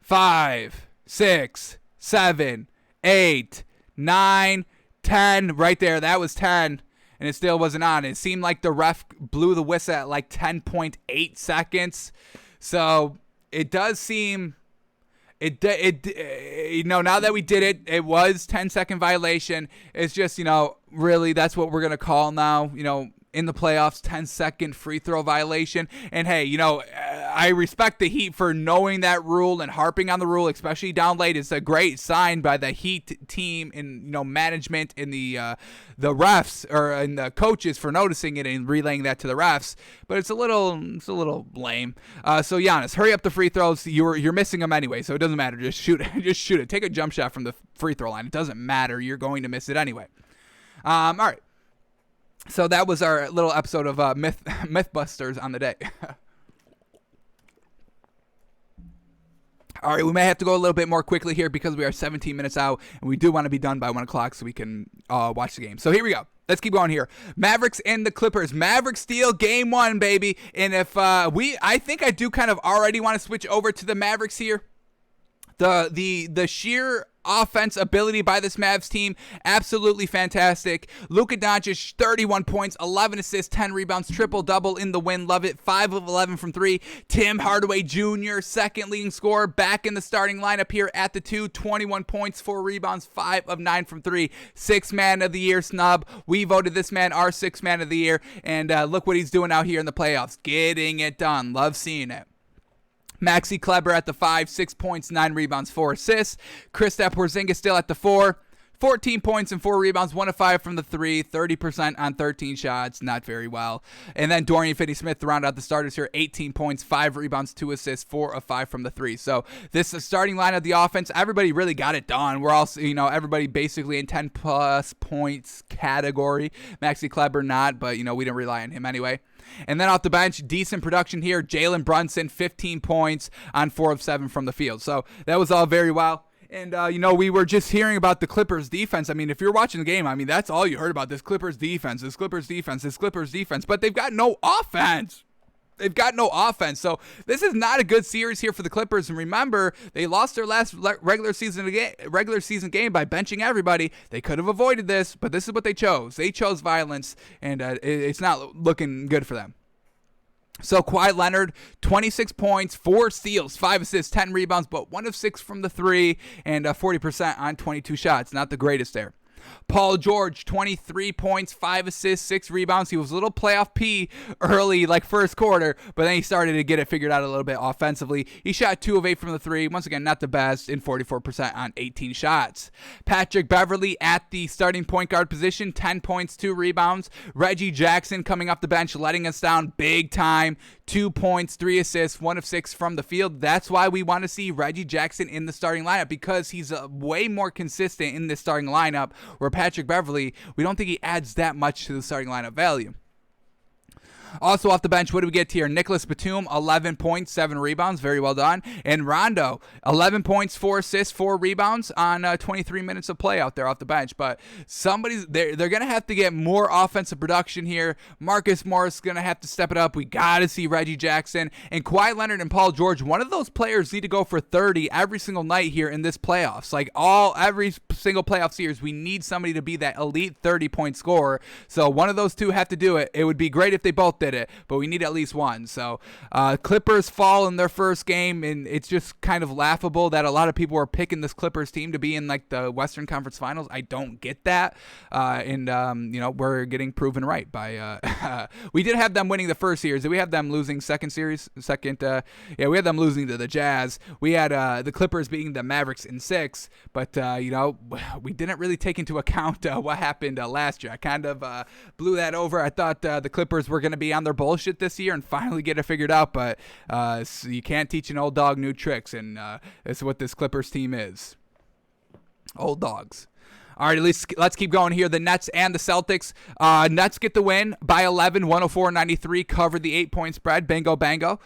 5, 6, 7, 8, 9, 10. Right there. That was 10. And it still wasn't on. It seemed like the ref blew the whistle at like 10.8 seconds. So it does seem... you know, now that we did it, it was 10-second violation. It's just, you know, really, that's what we're going to call now, you know, in the playoffs, 10-second free throw violation. And hey, you know, I respect the Heat for knowing that rule and harping on the rule, especially down late. It's a great sign by the Heat team and, you know, management and the refs and the coaches for noticing it and relaying that to the refs. But it's a little lame. So Giannis, hurry up the free throws. You're missing them anyway, so it doesn't matter. Just shoot it. Just shoot it. Take a jump shot from the free throw line. It doesn't matter. You're going to miss it anyway. All right. So that was our little episode of Mythbusters on the day. All right, we may have to go a little bit more quickly here because we are 17 minutes out, and we do want to be done by 1 o'clock so we can watch the game. So here we go. Let's keep going here. Mavericks and the Clippers. Mavericks steal game 1, baby. And if I think I do kind of already want to switch over to the Mavericks here. The sheer offense ability by this Mavs team, absolutely fantastic. Luka Doncic, 31 points, 11 assists, 10 rebounds, triple-double in the win. Love it. 5 of 11 from 3. Tim Hardaway Jr., second leading scorer, back in the starting lineup here at the 2. 21 points, 4 rebounds, 5 of 9 from 3. 6th man of the year snub. We voted this man our 6th man of the year, and look what he's doing out here in the playoffs. Getting it done. Love seeing it. Maxi Kleber at the 5, 6 points, 9 rebounds, 4 assists. Kristaps Porzingis still at the 4, 14 points and 4 rebounds, 1 of 5 from the 3, 30% on 13 shots, not very well. And then Dorian Finney-Smith to round out the starters here, 18 points, 5 rebounds, 2 assists, 4 of 5 from the 3. So this is starting line of the offense. Everybody really got it done. We're all, everybody basically in 10-plus points category. Maxi Kleber not, but, we didn't rely on him anyway. And then off the bench, decent production here. Jalen Brunson, 15 points on 4 of 7 from the field. So that was all very well. And, we were just hearing about the Clippers defense. I mean, if you're watching the game, that's all you heard about, this Clippers defense, this Clippers defense, this Clippers defense. But they've got no offense. So this is not a good series here for the Clippers. And remember, they lost their last regular season game by benching everybody. They could have avoided this, but this is what they chose. They chose violence, and it's not looking good for them. So Kawhi Leonard, 26 points, 4 steals, 5 assists, 10 rebounds, but 1 of 6 from the 3, and 40% on 22 shots. Not the greatest there. Paul George, 23 points, 5 assists, 6 rebounds. He was a little playoff P early, first quarter, but then he started to get it figured out a little bit offensively. He shot 2 of 8 from the 3. Once again, not the best, in 44% on 18 shots. Patrick Beverley at the starting point guard position, 10 points, 2 rebounds. Reggie Jackson coming off the bench, letting us down big time. 2 points, 3 assists, 1 of 6 from the field. That's why we want to see Reggie Jackson in the starting lineup, because he's way more consistent in the starting lineup, where Patrick Beverley, we don't think he adds that much to the starting lineup value. Also off the bench, what do we get here? Nicholas Batum, 11 points, 7 rebounds. Very well done. And Rondo, 11 points, 4 assists, 4 rebounds on 23 minutes of play out there off the bench. But they're going to have to get more offensive production here. Marcus Morris is going to have to step it up. We got to see Reggie Jackson. And Kawhi Leonard and Paul George, one of those players need to go for 30 every single night here in this playoffs. Every single playoff series, we need somebody to be that elite 30-point scorer. So one of those two have to do it. It would be great if they both did it, but we need at least one. So Clippers fall in their first game, and it's just kind of laughable that a lot of people are picking this Clippers team to be in the Western Conference Finals. I don't get that, we're getting proven right by we did have them winning the first series. Did we have them losing second series? We had them losing to the Jazz. We had the Clippers beating the Mavericks in 6, but we didn't really take into account what happened last year. I kind of blew that over. I thought the Clippers were going to be on their bullshit this year and finally get it figured out, but so you can't teach an old dog new tricks, and that's what this Clippers team is. Old dogs. All right, at least let's keep going here. The Nets and the Celtics. Nets get the win by 11, 104-93, covered the 8-point spread. Bingo, bango.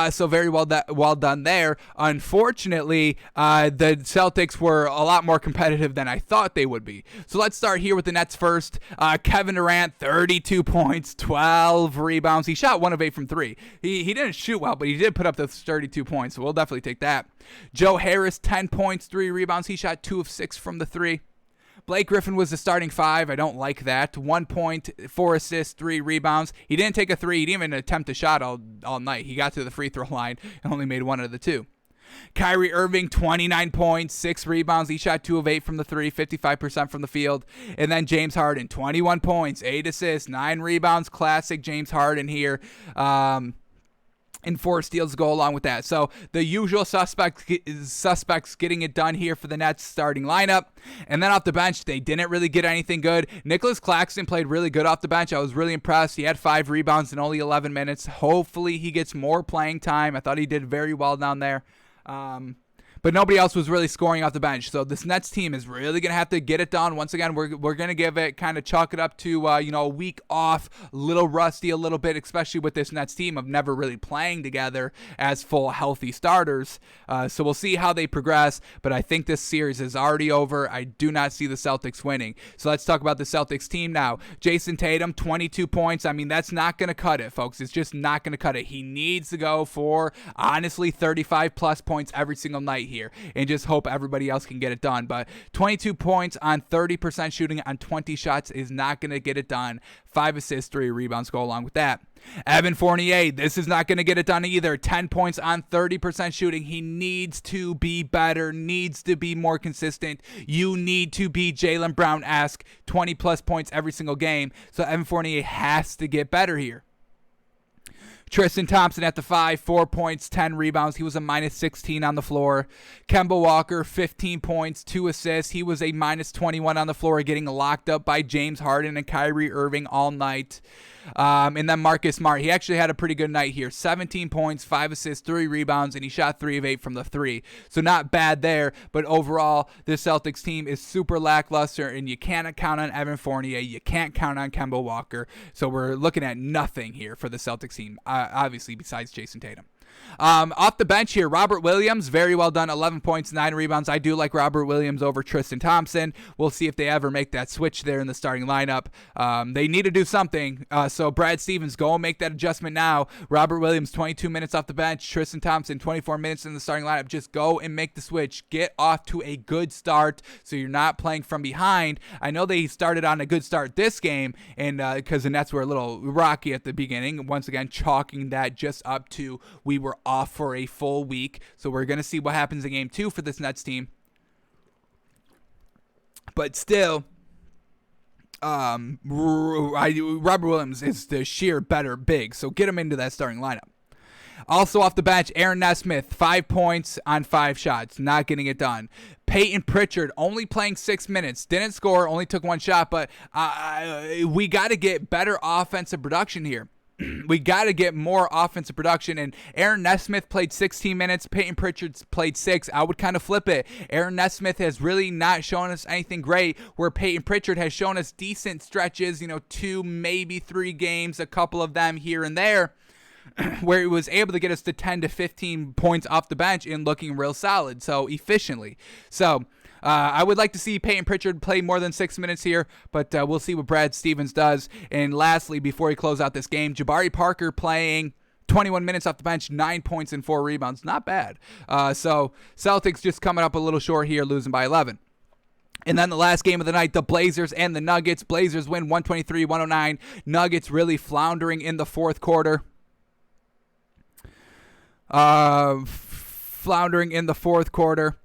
So very well done there. Unfortunately, the Celtics were a lot more competitive than I thought they would be. So let's start here with the Nets first. Kevin Durant, 32 points, 12 rebounds. He shot 1 of 8 from 3. He didn't shoot well, but he did put up those 32 points, so we'll definitely take that. Joe Harris, 10 points, 3 rebounds. He shot 2 of 6 from the 3. Blake Griffin was the starting 5. I don't like that. 1 point, 4 assists, 3 rebounds. He didn't take a 3. He didn't even attempt a shot all night. He got to the free throw line and only made 1 of the 2. Kyrie Irving, 29 points, 6 rebounds. He shot 2 of 8 from the 3, 55% from the field. And then James Harden, 21 points, 8 assists, 9 rebounds. Classic James Harden here. And 4 steals to go along with that. So the usual suspects getting it done here for the Nets starting lineup. And then off the bench, they didn't really get anything good. Nicholas Claxton played really good off the bench. I was really impressed. He had 5 rebounds in only 11 minutes. Hopefully he gets more playing time. I thought he did very well down there. But nobody else was really scoring off the bench. So this Nets team is really going to have to get it done. Once again, we're going to give it, kind of chalk it up to, a week off, a little rusty a little bit, especially with this Nets team of never really playing together as full healthy starters. So we'll see how they progress. But I think this series is already over. I do not see the Celtics winning. So let's talk about the Celtics team now. Jayson Tatum, 22 points. That's not going to cut it, folks. It's just not going to cut it. He needs to go for, honestly, 35-plus points every single night. here and just hope everybody else can get it done. But 22 points on 30% shooting on 20 shots is not going to get it done. 5 assists, 3 rebounds go along with that. Evan Fournier, this is not going to get it done either. 10 points on 30% shooting. He needs to be better, needs to be more consistent. You need to be Jaylen Brown-esque, 20-plus points every single game. So Evan Fournier has to get better here. Tristan Thompson at the 5, 4 points, 10 rebounds. He was a minus 16 on the floor. Kemba Walker, 15 points, 2 assists. He was a minus 21 on the floor, getting locked up by James Harden and Kyrie Irving all night. And then Marcus Smart, he actually had a pretty good night here. 17 points, 5 assists, 3 rebounds, and he shot 3 of 8 from the 3. So not bad there, but overall, this Celtics team is super lackluster, and you can't count on Evan Fournier. You can't count on Kemba Walker. So we're looking at nothing here for the Celtics team, obviously, besides Jayson Tatum. Off the bench here, Robert Williams, very well done, 11 points, 9 rebounds. I do like Robert Williams over Tristan Thompson. We'll see if they ever make that switch there in the starting lineup. They need to do something, so Brad Stevens, go and make that adjustment now. Robert Williams, 22 minutes off the bench. Tristan Thompson, 24 minutes in the starting lineup. Just go and make the switch. Get off to a good start so you're not playing from behind. I know they started on a good start this game, and because the Nets were a little rocky at the beginning. Once again, chalking that just up to we were off for a full week. So we're going to see what happens in game 2 for this Nets team. But still, Robert Williams is the sheer better big. So get him into that starting lineup. Also off the bench, Aaron Nesmith, 5 points on 5 shots. Not getting it done. Peyton Pritchard only playing 6 minutes. Didn't score, only took 1 shot. But we got to get better offensive production here. We got to get more offensive production, and Aaron Nesmith played 16 minutes. Peyton Pritchard played 6. I would kind of flip it. Aaron Nesmith has really not shown us anything great, where Peyton Pritchard has shown us decent stretches, 2, maybe 3 games, a couple of them here and there, where he was able to get us to 10 to 15 points off the bench and looking real solid, so efficiently. So I would like to see Peyton Pritchard play more than 6 minutes here, but we'll see what Brad Stevens does. And lastly, before we close out this game, Jabari Parker playing 21 minutes off the bench, 9 points and 4 rebounds. Not bad. So Celtics just coming up a little short here, losing by 11. And then the last game of the night, the Blazers and the Nuggets. Blazers win 123-109. Nuggets really floundering in the fourth quarter. Floundering in the fourth quarter.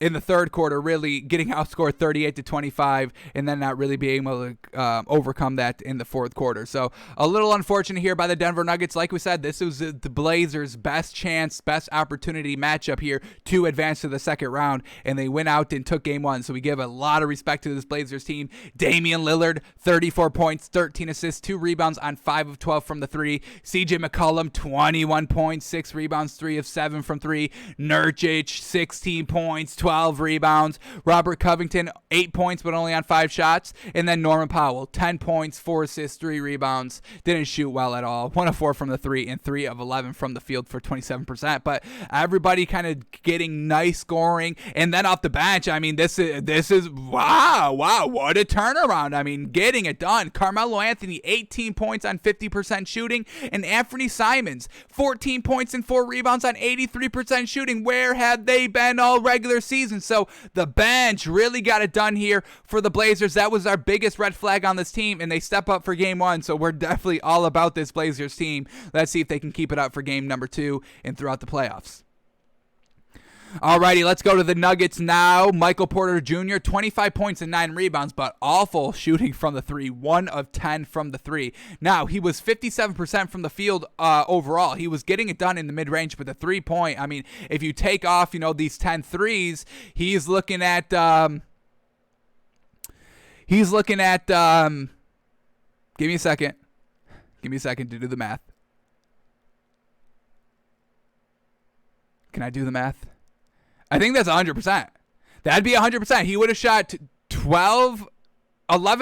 In the third quarter, really getting outscored 38-25, and then not really being able to overcome that in the fourth quarter. So a little unfortunate here by the Denver Nuggets. Like we said, this was the Blazers' best chance, best opportunity matchup here to advance to the second round, and they went out and took game 1. So we give a lot of respect to this Blazers team. Damian Lillard, 34 points, 13 assists, 2 rebounds on 5 of 12 from the 3. CJ McCollum, 21 points, 6 rebounds, 3 of 7 from 3. Nurkic, 16 points, 12 rebounds. Robert Covington, 8 points, but only on 5 shots. And then Norman Powell, 10 points, 4 assists, 3 rebounds. Didn't shoot well at all. 1 of 4 from the 3 and 3 of 11 from the field for 27%. But everybody kind of getting nice scoring. And then off the bench, I mean, this is wow, what a turnaround. I mean, getting it done. Carmelo Anthony, 18 points on 50% shooting. And Anthony Simons, 14 points and 4 rebounds on 83% shooting. Where had they been all regular season? So the bench really got it done here for the Blazers. That was our biggest red flag on this team, and they step up for game 1. So we're definitely all about this Blazers team. Let's see if they can keep it up for game number 2 and throughout the playoffs. Alrighty, let's go to the Nuggets now. Michael Porter Jr., 25 points and 9 rebounds, but awful shooting from the 3. 1 of 10 from the 3. Now, he was 57% from the field overall. He was getting it done in the mid-range, but the 3-point, I mean, if you take off, these 10 threes, he's looking at, give me a second. Give me a second to do the math. Can I do the math? I think that's 100%. That'd be 100%. He would have shot 11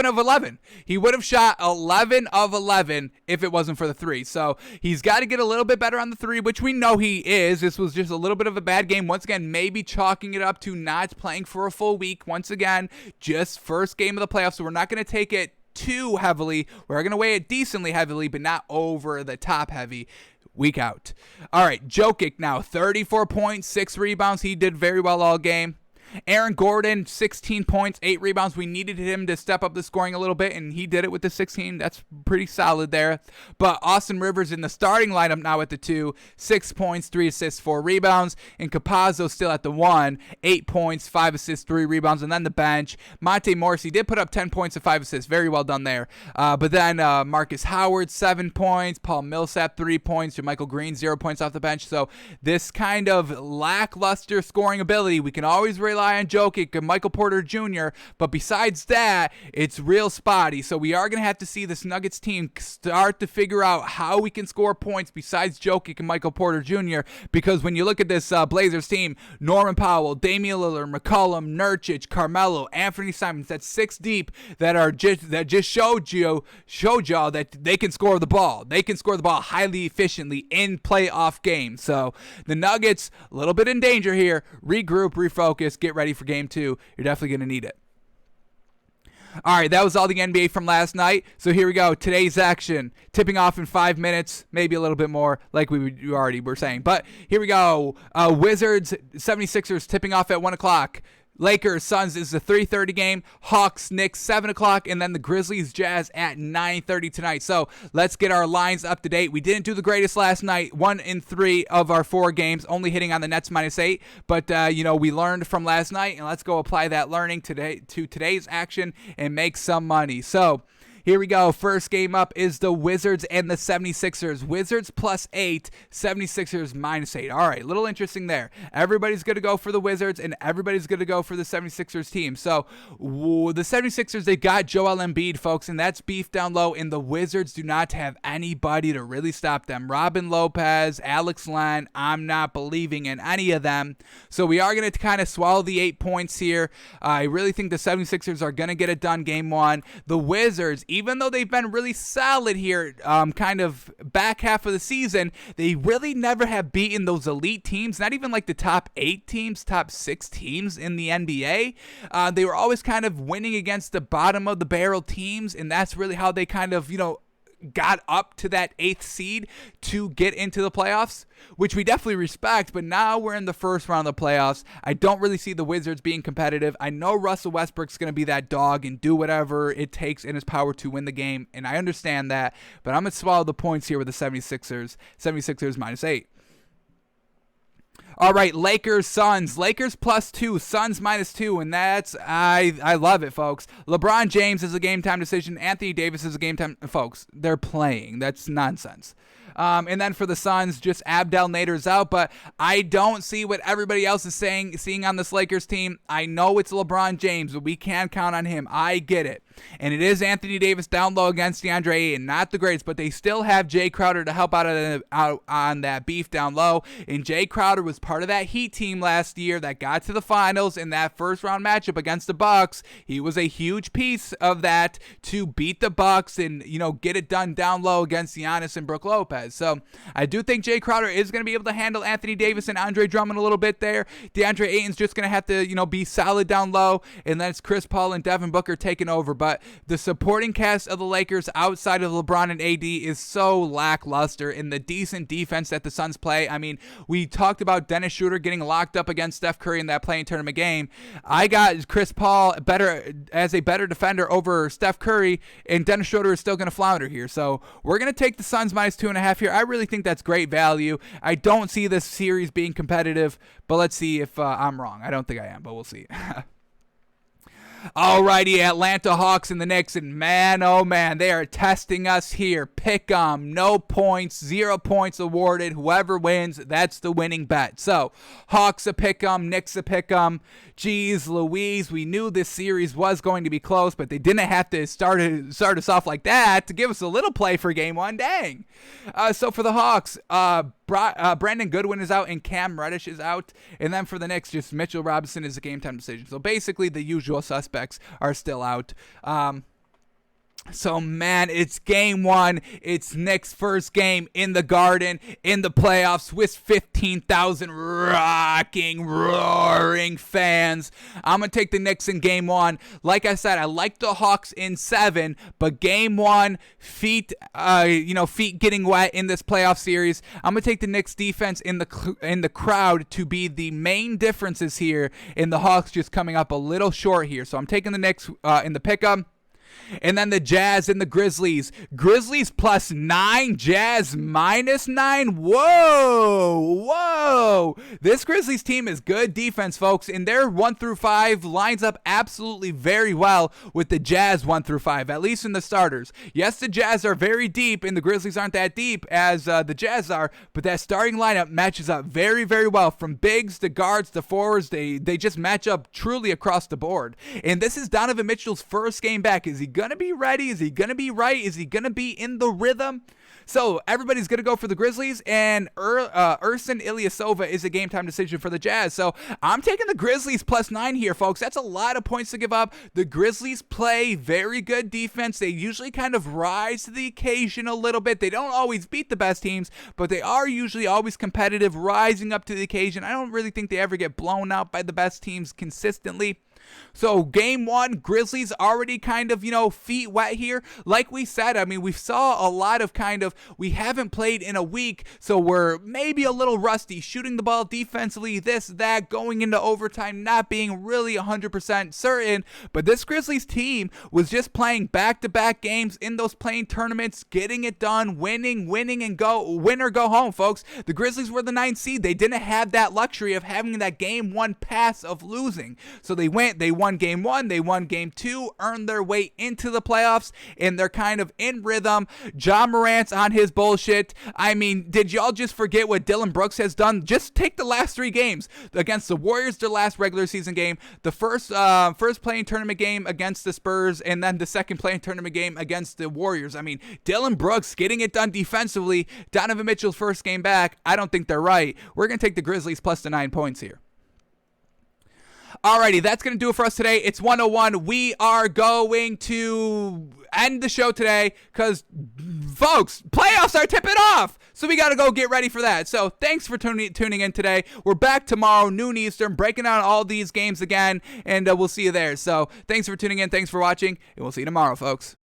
of 11. He would have shot 11 of 11 if it wasn't for the 3. So he's got to get a little bit better on the 3, which we know he is. This was just a little bit of a bad game. Once again, maybe chalking it up to not playing for a full week. Once again, just first game of the playoffs. So we're not going to take it too heavily. We're going to weigh it decently heavily, but not over the top heavy. Week out. All right, Jokic now, 34 points, 6 rebounds. He did very well all game. Aaron Gordon, 16 points, 8 rebounds. We needed him to step up the scoring a little bit, and he did it with the 16. That's pretty solid there. But Austin Rivers in the starting lineup now at the 2, 6 points, 3 assists, 4 rebounds. And Capazzo still at the 1, 8 points, 5 assists, 3 rebounds. And then the bench, Monte Morris, he did put up 10 points and 5 assists. Very well done there. But then Marcus Howard, 7 points. Paul Millsap, 3 points. JaMychal Green, 0 points off the bench. So this kind of lackluster scoring ability, we can always rely on Jokic and Michael Porter Jr., but besides that, it's real spotty. So we are going to have to see this Nuggets team start to figure out how we can score points besides Jokic and Michael Porter Jr., because when you look at this Blazers team, Norman Powell, Damian Lillard, McCollum, Nurkic, Carmelo, Anthony Simons, that's 6 deep that just showed y'all that they can score the ball. They can score the ball highly efficiently in playoff games. So the Nuggets, a little bit in danger here. Regroup, refocus, get ready for game 2. You're definitely going to need it. All right, that was all the NBA from last night. So here we go. Today's action. Tipping off in 5 minutes, maybe a little bit more, like we already were saying. But here we go. Wizards, 76ers tipping off at 1 o'clock. Lakers, Suns is the 3:30 game. Hawks, Knicks, 7 o'clock. And then the Grizzlies, Jazz at 9:30 tonight. So let's get our lines up to date. We didn't do the greatest last night. 1 in 3 of our 4 games, only hitting on the Nets -8. But, we learned from last night. And let's go apply that learning today to today's action and make some money. So here we go. First game up is the Wizards and the 76ers. Wizards +8, 76ers -8. All right, a little interesting there. Everybody's going to go for the Wizards, and everybody's going to go for the 76ers team. So the 76ers, they got Joel Embiid, folks, and that's beef down low, and the Wizards do not have anybody to really stop them. Robin Lopez, Alex Len, I'm not believing in any of them. So we are going to kind of swallow the 8 points here. I really think the 76ers are going to get it done game 1. The Wizards, even though they've been really solid here, kind of back half of the season, they really never have beaten those elite teams, not even like the top 8 teams, top 6 teams in the NBA. They were always kind of winning against the bottom of the barrel teams, and that's really how they kind of, got up to that 8th seed to get into the playoffs, which we definitely respect. But now we're in the first round of the playoffs. I don't really see the Wizards being competitive. I know Russell Westbrook's going to be that dog and do whatever it takes in his power to win the game, and I understand that, but I'm going to swallow the points here with the 76ers -8. All right, Lakers, Suns. Lakers +2, Suns -2, and that's, I love it, folks. LeBron James is a game-time decision. Anthony Davis is a game-time, folks, they're playing. That's nonsense. And then for the Suns, just Abdel Nader's out, but I don't see what everybody else is seeing on this Lakers team. I know it's LeBron James, but we can count on him. I get it. And it is Anthony Davis down low against DeAndre Ayton. Not the greatest, but they still have Jay Crowder to help out on that beef down low. And Jay Crowder was part of that Heat team last year that got to the finals in that first round matchup against the Bucks. He was a huge piece of that to beat the Bucks and, get it done down low against Giannis and Brook Lopez. So I do think Jay Crowder is going to be able to handle Anthony Davis and Andre Drummond a little bit there. DeAndre Ayton's just going to have to, be solid down low. And then it's Chris Paul and Devin Booker taking over. But the supporting cast of the Lakers outside of LeBron and AD is so lackluster in the decent defense that the Suns play. I mean, we talked about Dennis Schroeder getting locked up against Steph Curry in that play-in tournament game. I got Chris Paul as a better defender over Steph Curry, and Dennis Schroeder is still going to flounder here. So we're going to take the Suns -2.5 here. I really think that's great value. I don't see this series being competitive, but let's see if I'm wrong. I don't think I am, but we'll see. Alrighty, Atlanta Hawks and the Knicks, and man, oh man, they are testing us here. Pick 'em, no points, 0 points awarded. Whoever wins, that's the winning bet. So, Hawks a pick 'em, Knicks a pick 'em. Jeez Louise, we knew this series was going to be close, but they didn't have to start us off like that to give us a little play for game 1. Dang. So for the Hawks, Brandon Goodwin is out and Cam Reddish is out. And then for the Knicks, just Mitchell Robinson is a game-time decision. So basically the usual suspects are still out. So, man, it's game one. It's Knicks' first game in the Garden, in the playoffs, with 15,000 rocking, roaring fans. I'm going to take the Knicks in game one. Like I said, I like the Hawks in 7, but game one, feet getting wet in this playoff series. I'm going to take the Knicks defense in the crowd to be the main differences here, and the Hawks just coming up a little short here. So I'm taking the Knicks in the pick-up. And then the Jazz and the Grizzlies. Grizzlies +9, Jazz -9. Whoa. This Grizzlies team is good defense, folks. And their 1 through 5 lines up absolutely very well with the Jazz 1 through 5, at least in the starters. Yes, the Jazz are very deep, and the Grizzlies aren't that deep as the Jazz are. But that starting lineup matches up very, very well. From bigs to guards to forwards, they just match up truly across the board. And this is Donovan Mitchell's first game back. Is he going to be ready? Is he going to be right? Is he going to be in the rhythm? So everybody's going to go for the Grizzlies, and Ersan Ilyasova is a game-time decision for the Jazz. So I'm taking the Grizzlies +9 here, folks. That's a lot of points to give up. The Grizzlies play very good defense. They usually kind of rise to the occasion a little bit. They don't always beat the best teams, but they are usually always competitive, rising up to the occasion. I don't really think they ever get blown out by the best teams consistently. So game one, Grizzlies already kind of, feet wet here. Like we said, I mean, we saw a lot of we haven't played in a week, so we're maybe a little rusty, shooting the ball defensively, this, that, going into overtime, not being really 100% certain. But this Grizzlies team was just playing back-to-back games in those playing tournaments, getting it done, winning, and win or go home, folks. The Grizzlies were the 9th seed. They didn't have that luxury of having that game one pass of losing. So they won game one, they won game two, earned their way into the playoffs, and they're kind of in rhythm. Ja Morant's on his bullshit. I mean, did y'all just forget what Dylan Brooks has done? Just take the last 3 games against the Warriors, their last regular season game, the first playing tournament game against the Spurs, and then the second playing tournament game against the Warriors. I mean, Dylan Brooks getting it done defensively. Donovan Mitchell's first game back. I don't think they're right. We're going to take the Grizzlies plus the 9 points here. Alrighty, that's going to do it for us today. It's 101. We are going to end the show today because, folks, playoffs are tipping off. So we got to go get ready for that. So thanks for tuning in today. We're back tomorrow, noon Eastern, breaking down all these games again, and we'll see you there. So thanks for tuning in. Thanks for watching, and we'll see you tomorrow, folks.